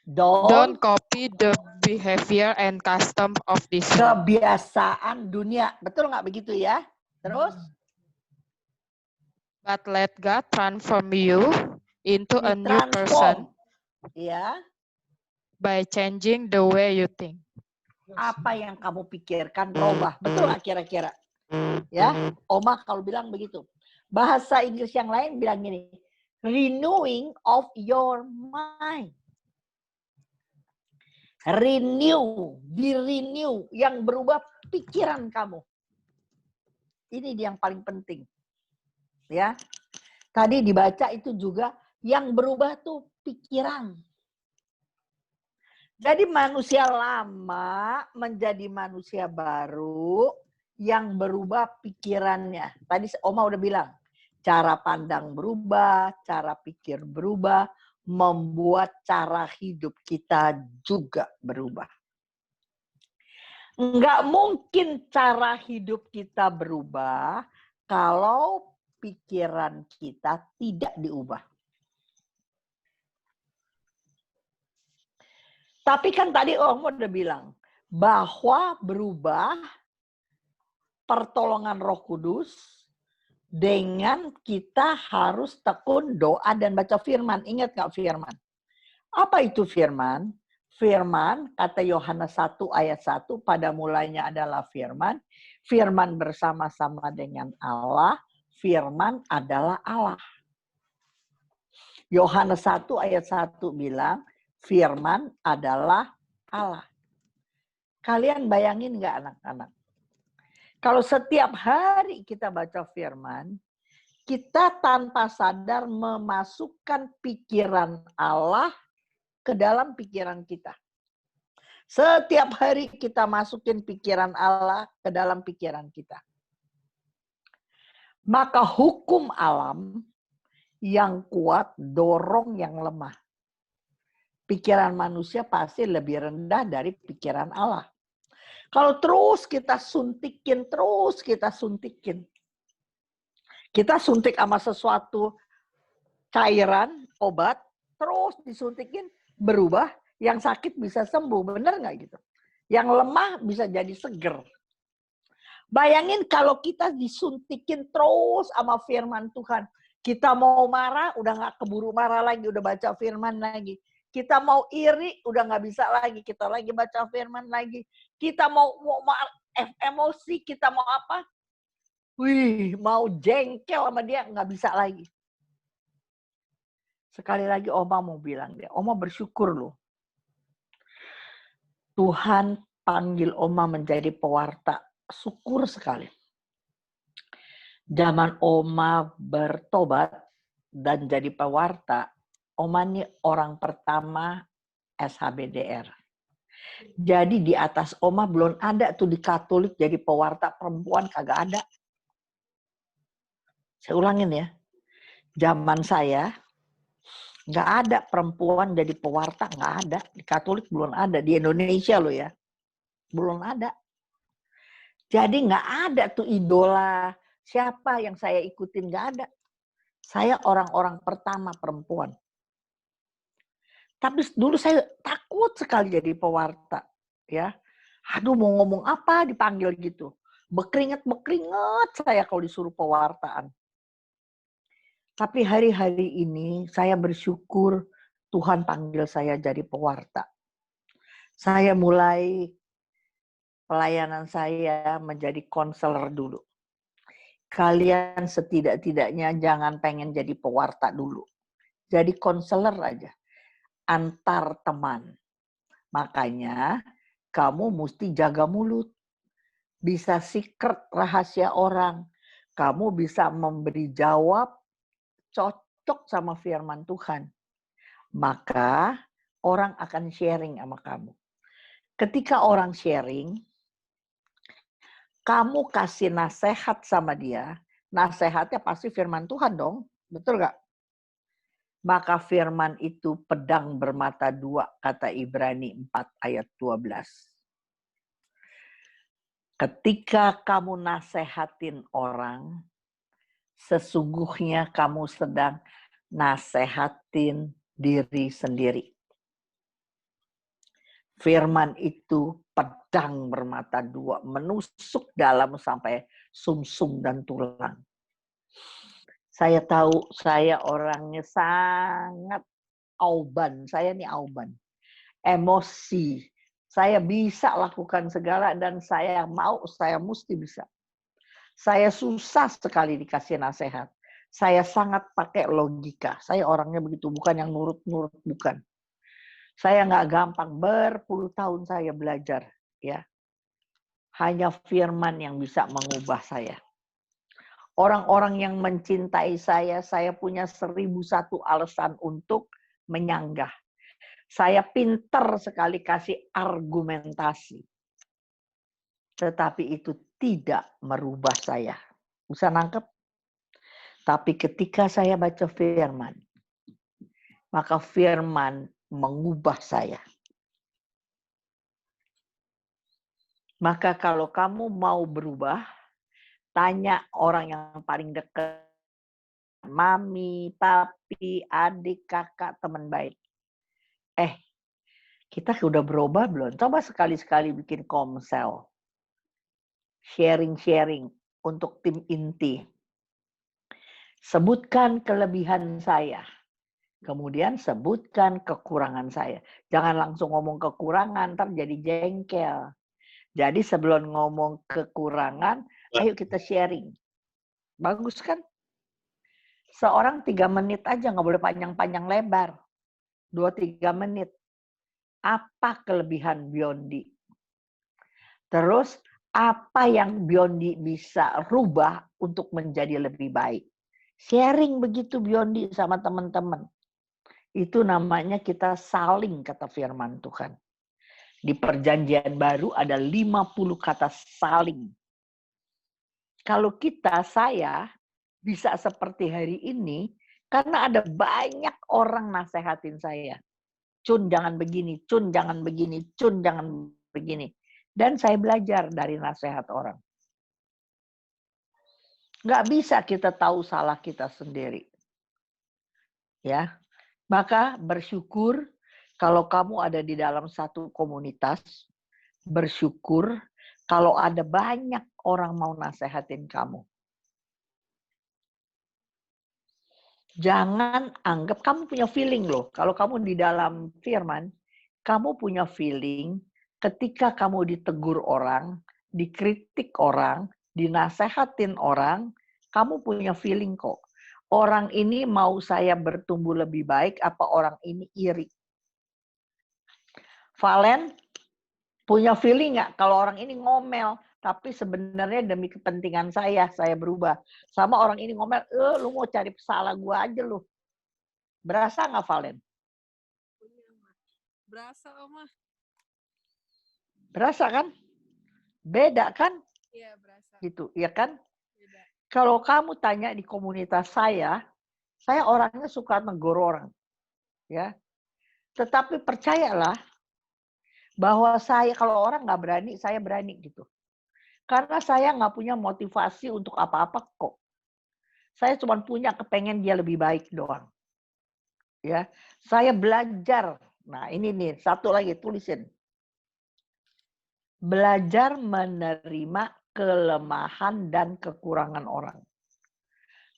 Don't
Don't copy the behavior and custom of this world.
kebiasaan dunia. Betul nggak begitu ya? Terus?
But let God transform you into a new person
Ditransform. Ya.
by changing the way you think.
apa yang kamu pikirkan berubah. Betul nggak kira-kira? Ya, Oma kalau bilang begitu. Bahasa Inggris yang lain bilang gini, renewing of your mind. Renew, di-renew, yang berubah pikiran kamu. Ini yang paling penting. Ya. Tadi dibaca itu juga yang berubah tuh pikiran. Jadi manusia lama menjadi manusia baru yang berubah pikirannya. Tadi Oma udah bilang, cara pandang berubah, cara pikir berubah, membuat cara hidup kita juga berubah. Enggak mungkin cara hidup kita berubah kalau pikiran kita tidak diubah. Tapi kan tadi Om udah bilang bahwa berubah pertolongan Roh Kudus dengan kita harus tekun doa dan baca firman. Ingat nggak firman? Apa itu firman? Firman, kata Yohanes 1 ayat 1, pada mulanya adalah firman. Firman bersama-sama dengan Allah. Firman adalah Allah. Yohanes 1 ayat 1 bilang, firman adalah Allah. Kalian bayangin nggak anak-anak? Kalau setiap hari kita baca firman, kita tanpa sadar memasukkan pikiran Allah ke dalam pikiran kita. Setiap hari kita masukin pikiran Allah ke dalam pikiran kita. Maka hukum alam yang kuat dorong yang lemah. Pikiran manusia pasti lebih rendah dari pikiran Allah. Kalau terus kita suntikin, kita suntik sama sesuatu cairan, obat, terus disuntikin, berubah, yang sakit bisa sembuh, bener nggak gitu? Yang lemah bisa jadi seger. Bayangin kalau kita disuntikin terus sama firman Tuhan. Kita mau marah, udah nggak keburu marah lagi, udah baca firman lagi. Kita mau iri, udah nggak bisa lagi. Kita lagi baca firman lagi. Kita mau emosi, kita mau apa? Wih, mau jengkel sama dia, nggak bisa lagi. Sekali lagi Oma mau bilang dia, Oma bersyukur loh. Tuhan panggil Oma menjadi pewarta. Syukur sekali. Zaman Oma bertobat dan jadi pewarta, Oma ini orang pertama SHBDR. Jadi di atas Oma belum ada tuh di Katolik jadi pewarta perempuan, kagak ada. Saya ulangin ya. Zaman saya nggak ada perempuan jadi pewarta, nggak ada. Di Katolik belum ada, di Indonesia loh ya. Belum ada. Jadi nggak ada tuh idola siapa yang saya ikutin, nggak ada. Saya orang-orang pertama perempuan. Tapi dulu saya takut sekali jadi pewarta, ya. Aduh mau ngomong apa dipanggil gitu. Bekeringet saya kalau disuruh pewartaan. Tapi hari-hari ini saya bersyukur Tuhan panggil saya jadi pewarta. Saya mulai pelayanan saya menjadi konselor dulu. Kalian setidak-tidaknya jangan pengen jadi pewarta dulu. Jadi konselor aja. Antar teman. Makanya kamu mesti jaga mulut. Bisa secret rahasia orang. Kamu bisa memberi jawab cocok sama firman Tuhan. Maka orang akan sharing sama kamu. Ketika orang sharing, kamu kasih nasihat sama dia. Nasihatnya pasti firman Tuhan dong. Betul gak? Maka firman itu pedang bermata dua, kata Ibrani 4 ayat 12. Ketika kamu nasehatin orang, sesungguhnya kamu sedang nasehatin diri sendiri. Firman itu pedang bermata dua, menusuk dalam sampai sumsum dan tulang. Saya tahu saya orangnya sangat auban. Saya nih auban. Emosi, Saya bisa lakukan segala dan saya mau, saya mesti bisa. Saya susah sekali dikasih nasihat. Saya sangat pakai logika. Saya orangnya begitu, bukan yang nurut-nurut, bukan. Saya nggak gampang, berpuluh tahun saya belajar. Ya, hanya firman yang bisa mengubah saya. Orang-orang yang mencintai saya punya 1001 alasan untuk menyanggah. Saya pinter sekali kasih argumentasi. Tetapi itu tidak merubah saya. Bisa nangkep? Tapi ketika saya baca firman, maka firman mengubah saya. Maka kalau kamu mau berubah, tanya orang yang paling dekat. Mami, papi, adik, kakak, teman baik. Kita udah berubah belum? Coba sekali-sekali bikin komsel. Sharing-sharing untuk tim inti. Sebutkan kelebihan saya. Kemudian sebutkan kekurangan saya. Jangan langsung ngomong kekurangan, ntar jadi jengkel. Jadi sebelum ngomong kekurangan, ayo kita sharing. Bagus kan? Seorang 3 menit aja, nggak boleh panjang-panjang lebar. 2-3 menit. Apa kelebihan Biondi? Terus apa yang Biondi bisa rubah untuk menjadi lebih baik? Sharing begitu Biondi sama teman-teman. Itu namanya kita saling, kata firman Tuhan. Di perjanjian baru ada 50 kata saling. Kalau saya bisa seperti hari ini, karena ada banyak orang nasehatin saya. Cun jangan begini, Cun jangan begini, Cun jangan begini. Dan saya belajar dari nasihat orang. Nggak bisa kita tahu salah kita sendiri. Ya, maka bersyukur kalau kamu ada di dalam satu komunitas. Bersyukur kalau ada banyak orang mau nasehatin kamu. Jangan anggap kamu punya feeling loh. Kalau kamu di dalam firman, kamu punya feeling ketika kamu ditegur orang, dikritik orang, dinasehatin orang, kamu punya feeling kok. Orang ini mau saya bertumbuh lebih baik, apa orang ini iri? Valen, punya feeling nggak kalau orang ini ngomel, tapi sebenarnya demi kepentingan saya berubah. Sama orang ini ngomel, lu mau cari salah gua aja lu. Berasa nggak Valen?
Berasa, Oma.
Berasa kan? Beda kan?
Iya, berasa.
Gitu, ya kan?
Beda.
Kalau kamu tanya di komunitas saya orangnya suka negur orang. Ya. Tetapi percayalah bahwa kalau orang nggak berani, saya berani gitu. Karena saya nggak punya motivasi untuk apa-apa kok. Saya cuma punya kepengen dia lebih baik doang. Ya, saya belajar. Nah ini nih, satu lagi tulisin. Belajar menerima kelemahan dan kekurangan orang.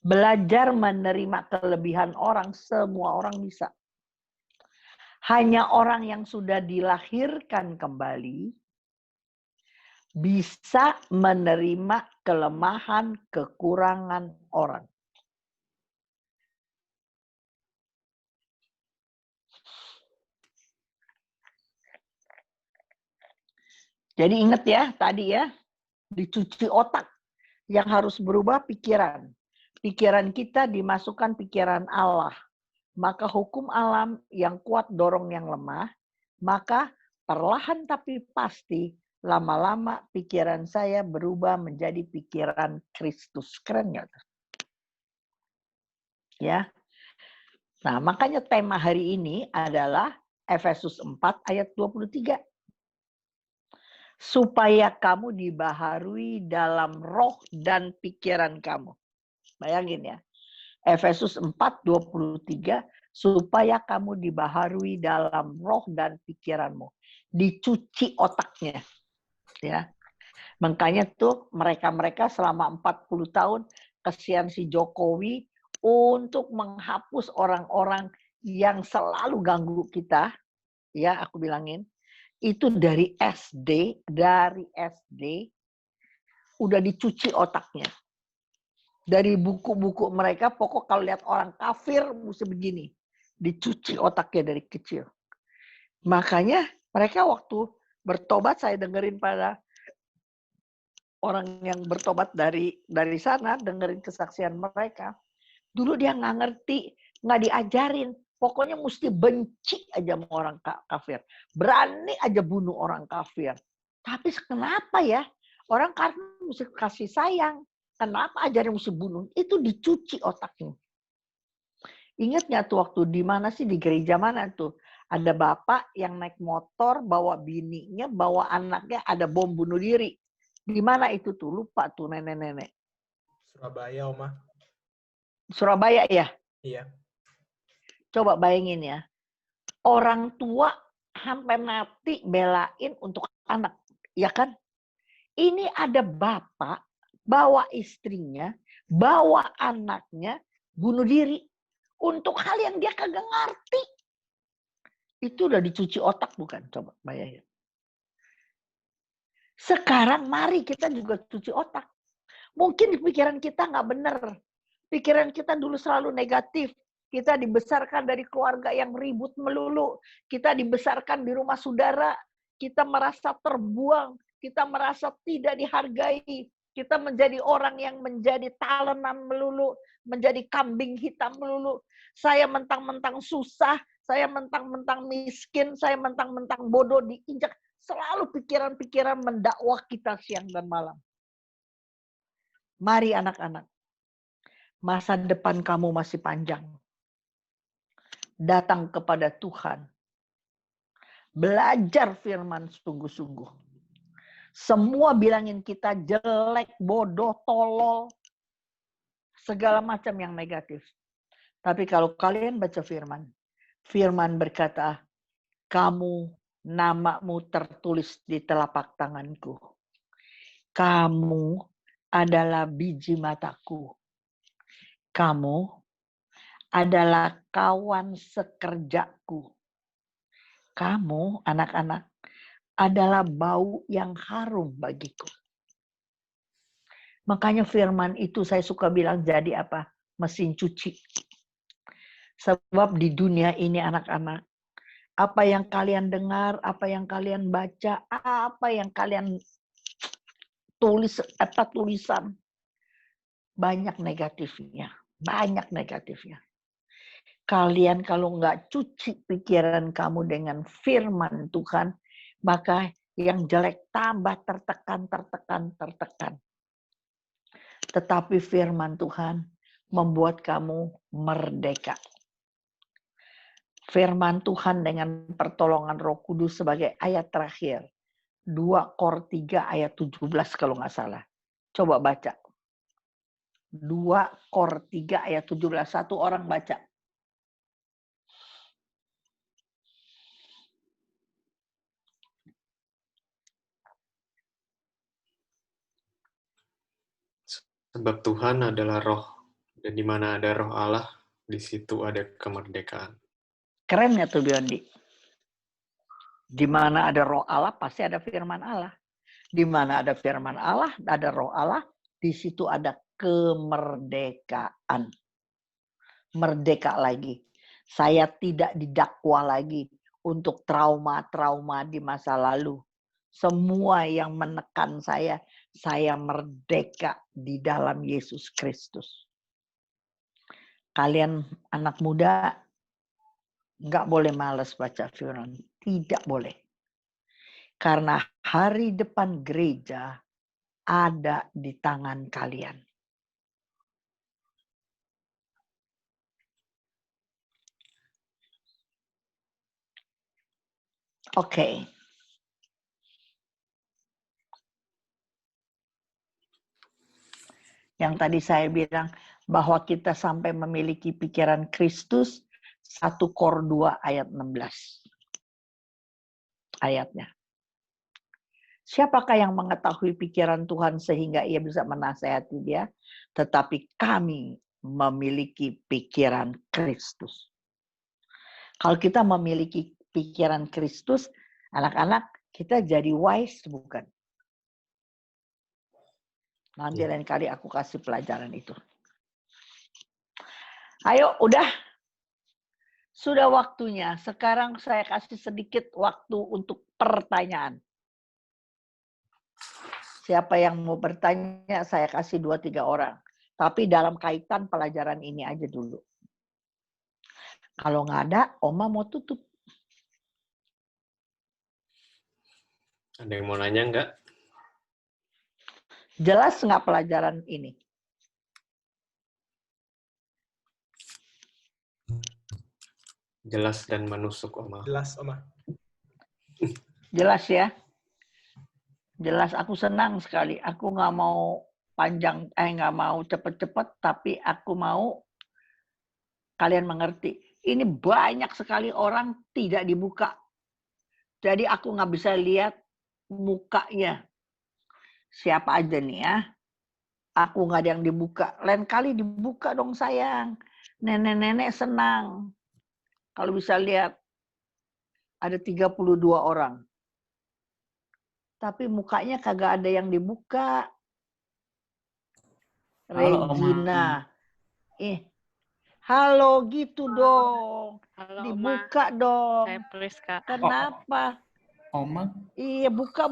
Belajar menerima kelebihan orang, semua orang bisa. Hanya orang yang sudah dilahirkan kembali bisa menerima kelemahan, kekurangan orang. Jadi ingat ya, tadi ya, dicuci otak. Yang harus berubah pikiran. Pikiran kita dimasukkan pikiran Allah. Maka hukum alam yang kuat dorong yang lemah, maka perlahan tapi pasti lama-lama pikiran saya berubah menjadi pikiran Kristus. Keren nggak? Ya. Nah, makanya tema hari ini adalah Efesus 4 ayat 23. Supaya kamu dibaharui dalam roh dan pikiran kamu. Bayangin ya. Efesus 4:23, supaya kamu dibaharui dalam roh dan pikiranmu. Dicuci otaknya. Ya. Makanya tuh mereka-mereka selama 40 tahun kesian si Jokowi untuk menghapus orang-orang yang selalu ganggu kita. Ya, aku bilangin. itu dari SD udah dicuci otaknya. Dari buku-buku mereka, pokok kalau lihat orang kafir mesti begini. Dicuci otaknya dari kecil. Makanya mereka waktu bertobat, saya dengerin pada orang yang bertobat dari sana, dengerin kesaksian mereka. Dulu dia nggak ngerti, nggak diajarin. Pokoknya mesti benci aja sama orang kafir. Berani aja bunuh orang kafir. Tapi kenapa ya? Orang kafir mesti kasih sayang. Kenapa ajarin mesti bunuh? Itu dicuci otaknya. Ingat nggak tuh waktu di mana sih, di gereja mana tuh? Ada bapak yang naik motor, bawa bininya, bawa anaknya, ada bom bunuh diri. Di mana itu tuh? Lupa tuh nenek-nenek.
Surabaya, Oma.
Surabaya ya?
Iya.
Coba bayangin ya. Orang tua sampai mati belain untuk anak. Ya kan? Ini ada bapak bawa istrinya, bawa anaknya, bunuh diri. Untuk hal yang dia kagak ngerti. Itu udah dicuci otak bukan? Coba bayangin. Sekarang mari kita juga cuci otak. Mungkin di pikiran kita nggak benar. Pikiran kita dulu selalu negatif. Kita dibesarkan dari keluarga yang ribut melulu. Kita dibesarkan di rumah saudara. Kita merasa terbuang. Kita merasa tidak dihargai. Kita menjadi orang yang menjadi talenan melulu. Menjadi kambing hitam melulu. Saya mentang-mentang susah. Saya mentang-mentang miskin. Saya mentang-mentang bodoh diinjak. Selalu pikiran-pikiran mendakwah kita siang dan malam. Mari anak-anak. Masa depan kamu masih panjang. Datang kepada Tuhan. Belajar firman sungguh-sungguh. Semua bilangin kita jelek, bodoh, tolol. Segala macam yang negatif. Tapi kalau kalian baca firman. Firman berkata, kamu, namamu tertulis di telapak tanganku. Kamu adalah biji mataku. Kamu adalah kawan sekerjaku. Kamu, anak-anak, adalah bau yang harum bagiku. Makanya firman itu saya suka bilang jadi apa? Mesin cuci. Sebab di dunia ini anak-anak, apa yang kalian dengar, apa yang kalian baca, apa yang kalian tulisan, banyak negatifnya. Banyak negatifnya. Kalian kalau nggak cuci pikiran kamu dengan firman Tuhan, maka yang jelek tambah tertekan. Tetapi firman Tuhan membuat kamu merdeka. Firman Tuhan dengan pertolongan Roh Kudus sebagai ayat terakhir. 2 Kor 3 ayat 17 kalau nggak salah. Coba baca. 2 Kor 3 ayat 17. Satu orang baca.
Sebab Tuhan adalah roh, dan di mana ada roh Allah, di situ ada kemerdekaan.
Keren ya tuh Biondi? Di mana ada roh Allah, pasti ada firman Allah. Di mana ada firman Allah, ada roh Allah, di situ ada kemerdekaan. Merdeka lagi. Saya tidak didakwa lagi untuk trauma-trauma di masa lalu. Semua yang menekan saya merdeka di dalam Yesus Kristus. Kalian anak muda, nggak boleh malas baca firman. Tidak boleh. Karena hari depan gereja ada di tangan kalian. Oke. Yang tadi saya bilang bahwa kita sampai memiliki pikiran Kristus, 1 Kor 2 ayat 16. Ayatnya. Siapakah yang mengetahui pikiran Tuhan sehingga ia bisa menasehati dia? Tetapi kami memiliki pikiran Kristus. Kalau kita memiliki pikiran Kristus, Anak-anak, kita jadi wise bukan? Nanti lain kali aku kasih pelajaran itu. Ayo, udah. Sudah waktunya. Sekarang saya kasih sedikit waktu untuk pertanyaan. Siapa yang mau bertanya, saya kasih 2-3 orang. Tapi dalam kaitan pelajaran ini aja dulu. Kalau nggak ada, Oma mau tutup.
Ada yang mau nanya nggak?
Jelas nggak pelajaran ini?
Jelas dan menusuk, Oma.
Jelas, Oma.
Jelas ya? Jelas, aku senang sekali. Aku nggak mau panjang, nggak mau cepet-cepet, tapi aku mau kalian mengerti. Ini banyak sekali orang tidak dibuka. Jadi aku nggak bisa lihat mukanya. Siapa aja nih ya. Aku nggak ada yang dibuka. Lain kali dibuka dong sayang. Nenek-nenek senang. Kalau bisa lihat, ada 32 orang. Tapi mukanya kagak ada yang dibuka.
Halo, Oma.
Regina. Halo gitu dong.
Halo, Oma.
Dibuka dong.
Saya Priska.
Kenapa?
Oma,
Iya, buka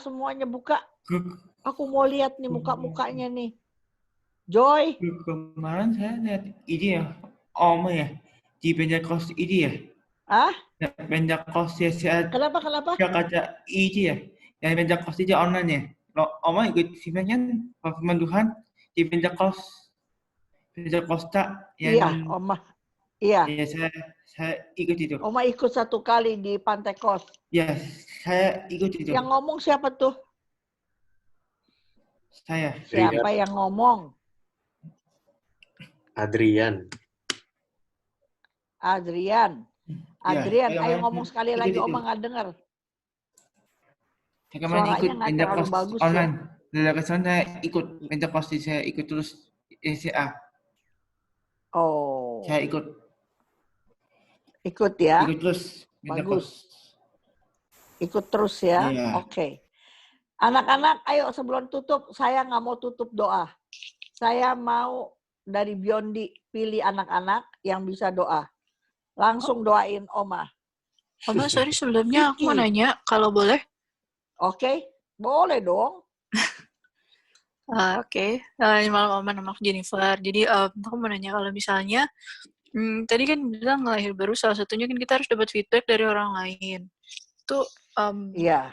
semuanya buka. Aku mau lihat nih muka-mukanya nih. Joy.
kemarin saya lihat ini ya, Oma ya, di Pentecost ini ya.
Ah?
Pentecost ya, saya
Kenapa?
kaca ini ya, yang Pentecost itu online ya. Oma ikut firman firman Tuhan di Pentecost yang
Iya, Oma. Iya.
Ya, saya ikut itu.
Oma ikut 1 kali di Pentecost.
Ya, saya ikut itu.
Yang ngomong siapa tuh?
Saya.
Siapa yang ngomong?
Adrian.
Adrian, ayo ngomong sekali lagi,
itu.
Oma nggak dengar.
Saya kemarin ikut
Suaranya nggak terlalu
Pentecost
bagus
online.
ya.
Dari kesana saya ikut Pentecost, saya ikut terus ECA.
Oh.
Saya ikut
ya.
Ikut terus.
Bagus. Ikut terus ya.
Iya.
Oke. Anak-anak, ayo sebelum tutup, saya nggak mau tutup doa. Saya mau dari Biondi pilih anak-anak yang bisa doa. Langsung doain Oma.
Oma, sorry sebelumnya aku mau nanya, kalau boleh.
Oke, boleh dong.
Oke. Malam Oma, nama aku Jennifer. Jadi aku mau nanya kalau misalnya, tadi kan bilang lahir baru, salah satunya kan kita harus dapat feedback dari orang lain. Itu
Iya.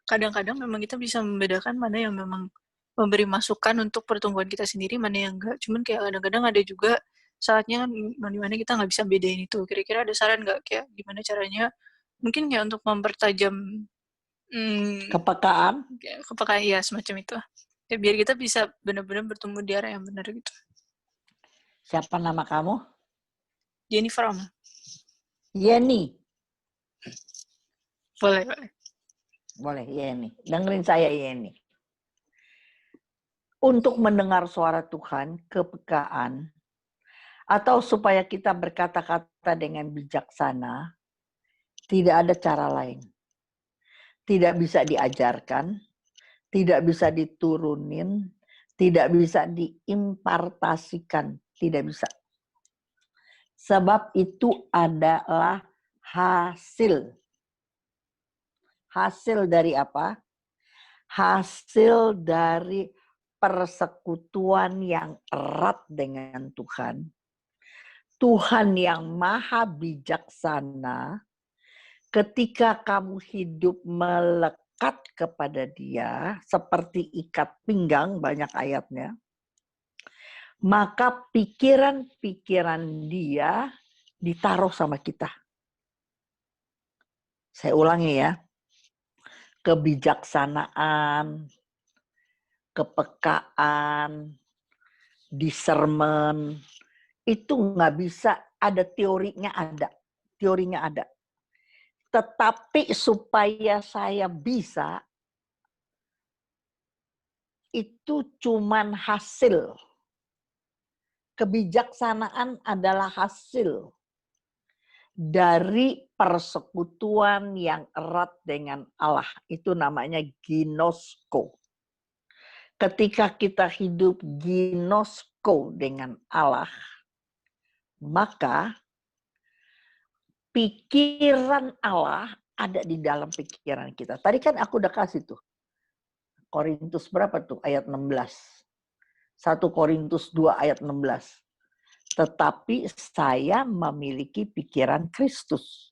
Kadang-kadang memang kita bisa membedakan mana yang memang memberi masukan untuk pertumbuhan kita sendiri, mana yang enggak. Cuman kayak kadang-kadang ada juga saatnya dimana kita nggak bisa bedain itu. Kira-kira ada saran nggak kayak gimana caranya mungkin ya untuk mempertajam
kepekaan
ya semacam itu. Ya, biar kita bisa benar-benar bertumbuh di arah yang benar gitu.
Siapa nama kamu?
Jennifer, Om.
Yeni.
Boleh,
Yeni. Dengerin saya, Yeni. Untuk mendengar suara Tuhan, kepekaan, atau supaya kita berkata-kata dengan bijaksana, tidak ada cara lain. Tidak bisa diajarkan, tidak bisa diturunin, tidak bisa diimpartasikan, tidak bisa. Sebab itu adalah hasil. Hasil dari apa? Hasil dari persekutuan yang erat dengan Tuhan. Tuhan yang maha bijaksana, ketika kamu hidup melekat kepada Dia, seperti ikat pinggang, banyak ayatnya, maka pikiran-pikiran Dia ditaruh sama kita. Saya ulangi ya. Kebijaksanaan, kepekaan, discernment, itu nggak bisa, ada teorinya ada. Teorinya ada. Tetapi supaya saya bisa, itu cuman hasil. Kebijaksanaan adalah hasil dari persekutuan yang erat dengan Allah. Itu namanya ginosko. Ketika kita hidup ginosko dengan Allah, maka pikiran Allah ada di dalam pikiran kita. Tadi kan aku udah kasih tuh. Korintus berapa tuh? Ayat 16. 1 Korintus 2 ayat 16. Tetapi saya memiliki pikiran Kristus.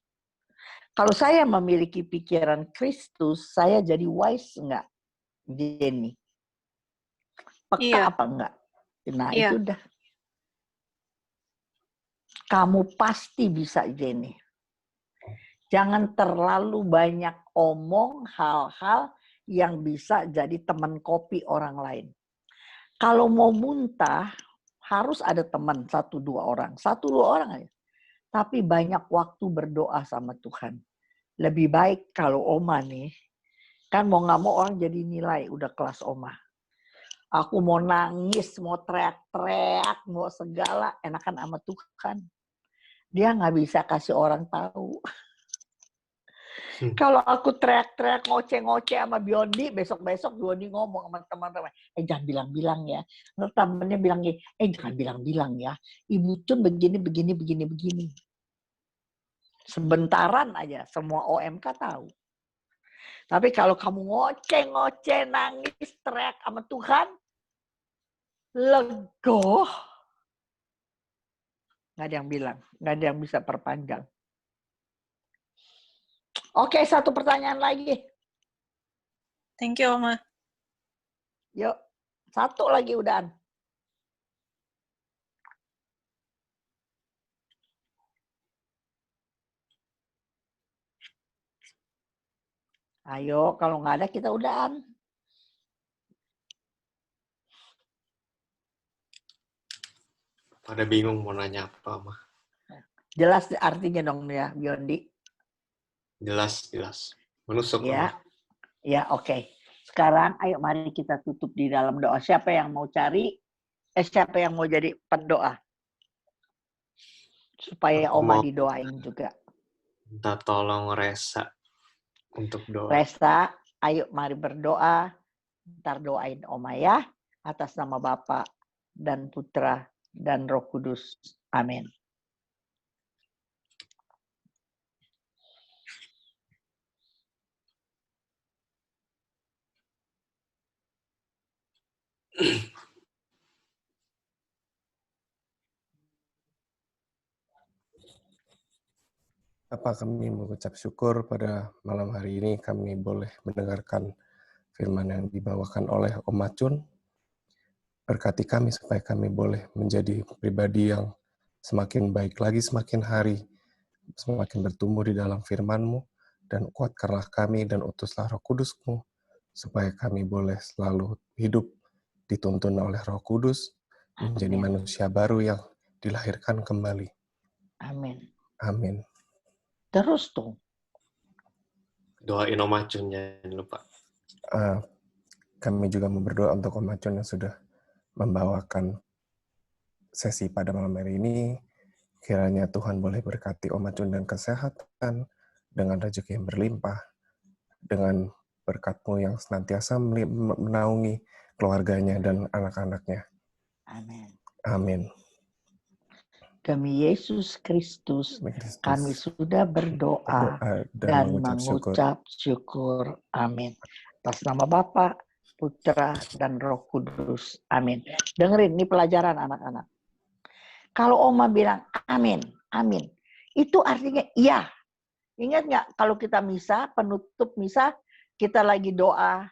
Kalau saya memiliki pikiran Kristus, saya jadi wise enggak, Jenny? Peka apa enggak? Nah, itu udah. Kamu pasti bisa, Jenny. Jangan terlalu banyak omong hal-hal yang bisa jadi teman kopi orang lain. Kalau mau muntah, harus ada teman 1-2 orang. 1-2 orang aja. Tapi banyak waktu berdoa sama Tuhan. Lebih baik kalau Oma nih, kan mau nggak mau orang jadi nilai, udah kelas Oma. Aku mau nangis, mau teriak-teriak, mau segala, enakan sama Tuhan. Dia nggak bisa kasih orang tahu. Kalau aku teriak-teriak, ngoceh-ngoceh sama Biondi, besok-besok Biondi ngomong sama teman-teman, jangan bilang-bilang ya. Lalu temennya bilang, jangan bilang-bilang ya. Ibu Cun begini. Sebentaran aja, semua OMK tahu. Tapi kalau kamu ngoceh-ngoceh, nangis, teriak sama Tuhan, legoh. Nggak ada yang bilang, nggak ada yang bisa perpanjang. Oke, 1 pertanyaan lagi.
Thank you, Oma.
Yuk, 1 lagi udahan. Ayo, kalau nggak ada kita udahan.
Pada bingung mau nanya apa, Oma.
Jelas artinya dong ya, Biondi.
Jelas. Menusuk,
Ya,
Oma.
ya oke. Sekarang ayo mari kita tutup di dalam doa. Siapa yang mau siapa yang mau jadi pendoa? Supaya
Aku
Oma
mau
didoain juga.
minta tolong Resa untuk doa.
Resa, ayo mari berdoa. Ntar doain Oma ya. Atas nama Bapa dan Putra dan Roh Kudus. Amin.
Bapa, kami mengucap syukur pada malam hari ini kami boleh mendengarkan firman yang dibawakan oleh Om Macun. Berkati kami supaya kami boleh menjadi pribadi yang semakin baik lagi, semakin hari, semakin bertumbuh di dalam firman-Mu, dan kuatkanlah kami dan utuslah Roh Kudus-Mu, supaya kami boleh selalu hidup dituntun oleh Roh Kudus, menjadi manusia baru yang dilahirkan kembali.
Amin.
Amin.
Terus tuh.
Doain Om Macun, jangan lupa.
Kami juga mau berdoa untuk Om Macun yang sudah membawakan sesi pada malam hari ini. Kiranya Tuhan boleh berkati Om Macun dan kesehatan, dengan rezeki yang berlimpah, dengan berkat-Mu yang senantiasa menaungi keluarganya dan anak-anaknya.
Amin.
Amin.
Demi Yesus Kristus, kami sudah berdoa dan mengucap syukur. Amin. Atas nama Bapa, Putra, dan Roh Kudus. Amin. Dengerin, ini pelajaran anak-anak. Kalau Oma bilang amin, amin, itu artinya iya. Ingat nggak kalau kita misa, penutup misa, kita lagi doa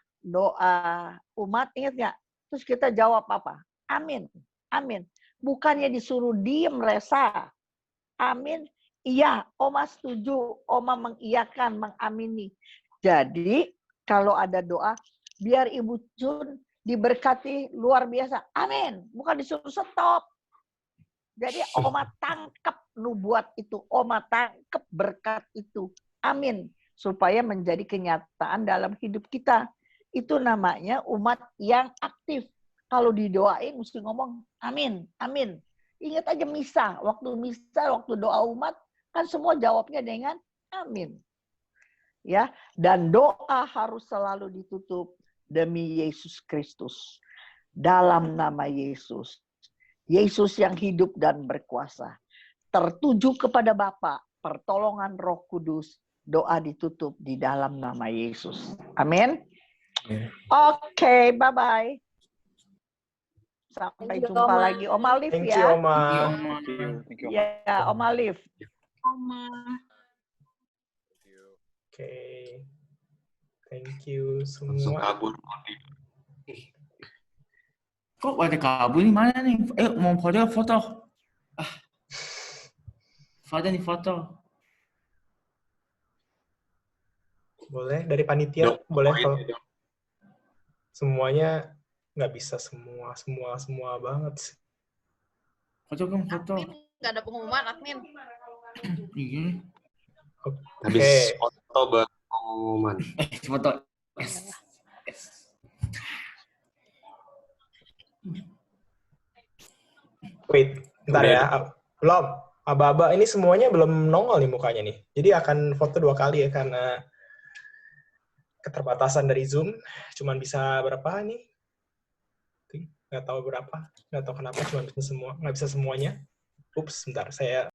umat, ingat nggak? Terus kita jawab apa? Amin, amin. Bukannya disuruh diem, Resa. Amin. Iya, Oma setuju. Oma mengiyakan, mengamini. Jadi, kalau ada doa, biar Ibu Jun diberkati luar biasa. Amin. Bukan disuruh stop. Jadi, Oma tangkap nubuat itu. Oma tangkap berkat itu. Amin. Supaya menjadi kenyataan dalam hidup kita. Itu namanya umat yang aktif. Kalau didoain mesti ngomong amin, amin. Ingat aja misa, waktu doa umat Kan semua jawabnya dengan amin. Ya, dan doa harus selalu ditutup demi Yesus Kristus. Dalam nama Yesus. Yesus yang hidup dan berkuasa. Tertuju kepada Bapa, pertolongan Roh Kudus, doa ditutup di dalam nama Yesus. Amin. Oke, bye-bye. Sampai jumpa lagi. Om Alif
Thank you,
ya.
Oma.
Ya, Om Alif.
Oke. Thank you
Langsung
semua.
kabur.
Kok ada kabur nih? Mana nih? Ayo, mau foto. Foto nih, foto.
Boleh dari panitia, boleh kalau semuanya nggak bisa semua banget sih.
Foto kan, foto.
Nggak ada pengumuman, admin.
Iya.
Habis foto baru pengumuman.
Foto. Yes.
Wait, bentar ya. Belum. Aba-aba ini semuanya belum nongol nih mukanya nih. Jadi akan foto 2 kali ya karena keterbatasan dari Zoom. Cuman bisa berapa nih? Nggak tahu berapa. Nggak tahu kenapa cuma bisa nggak bisa semuanya. Ups, bentar. Saya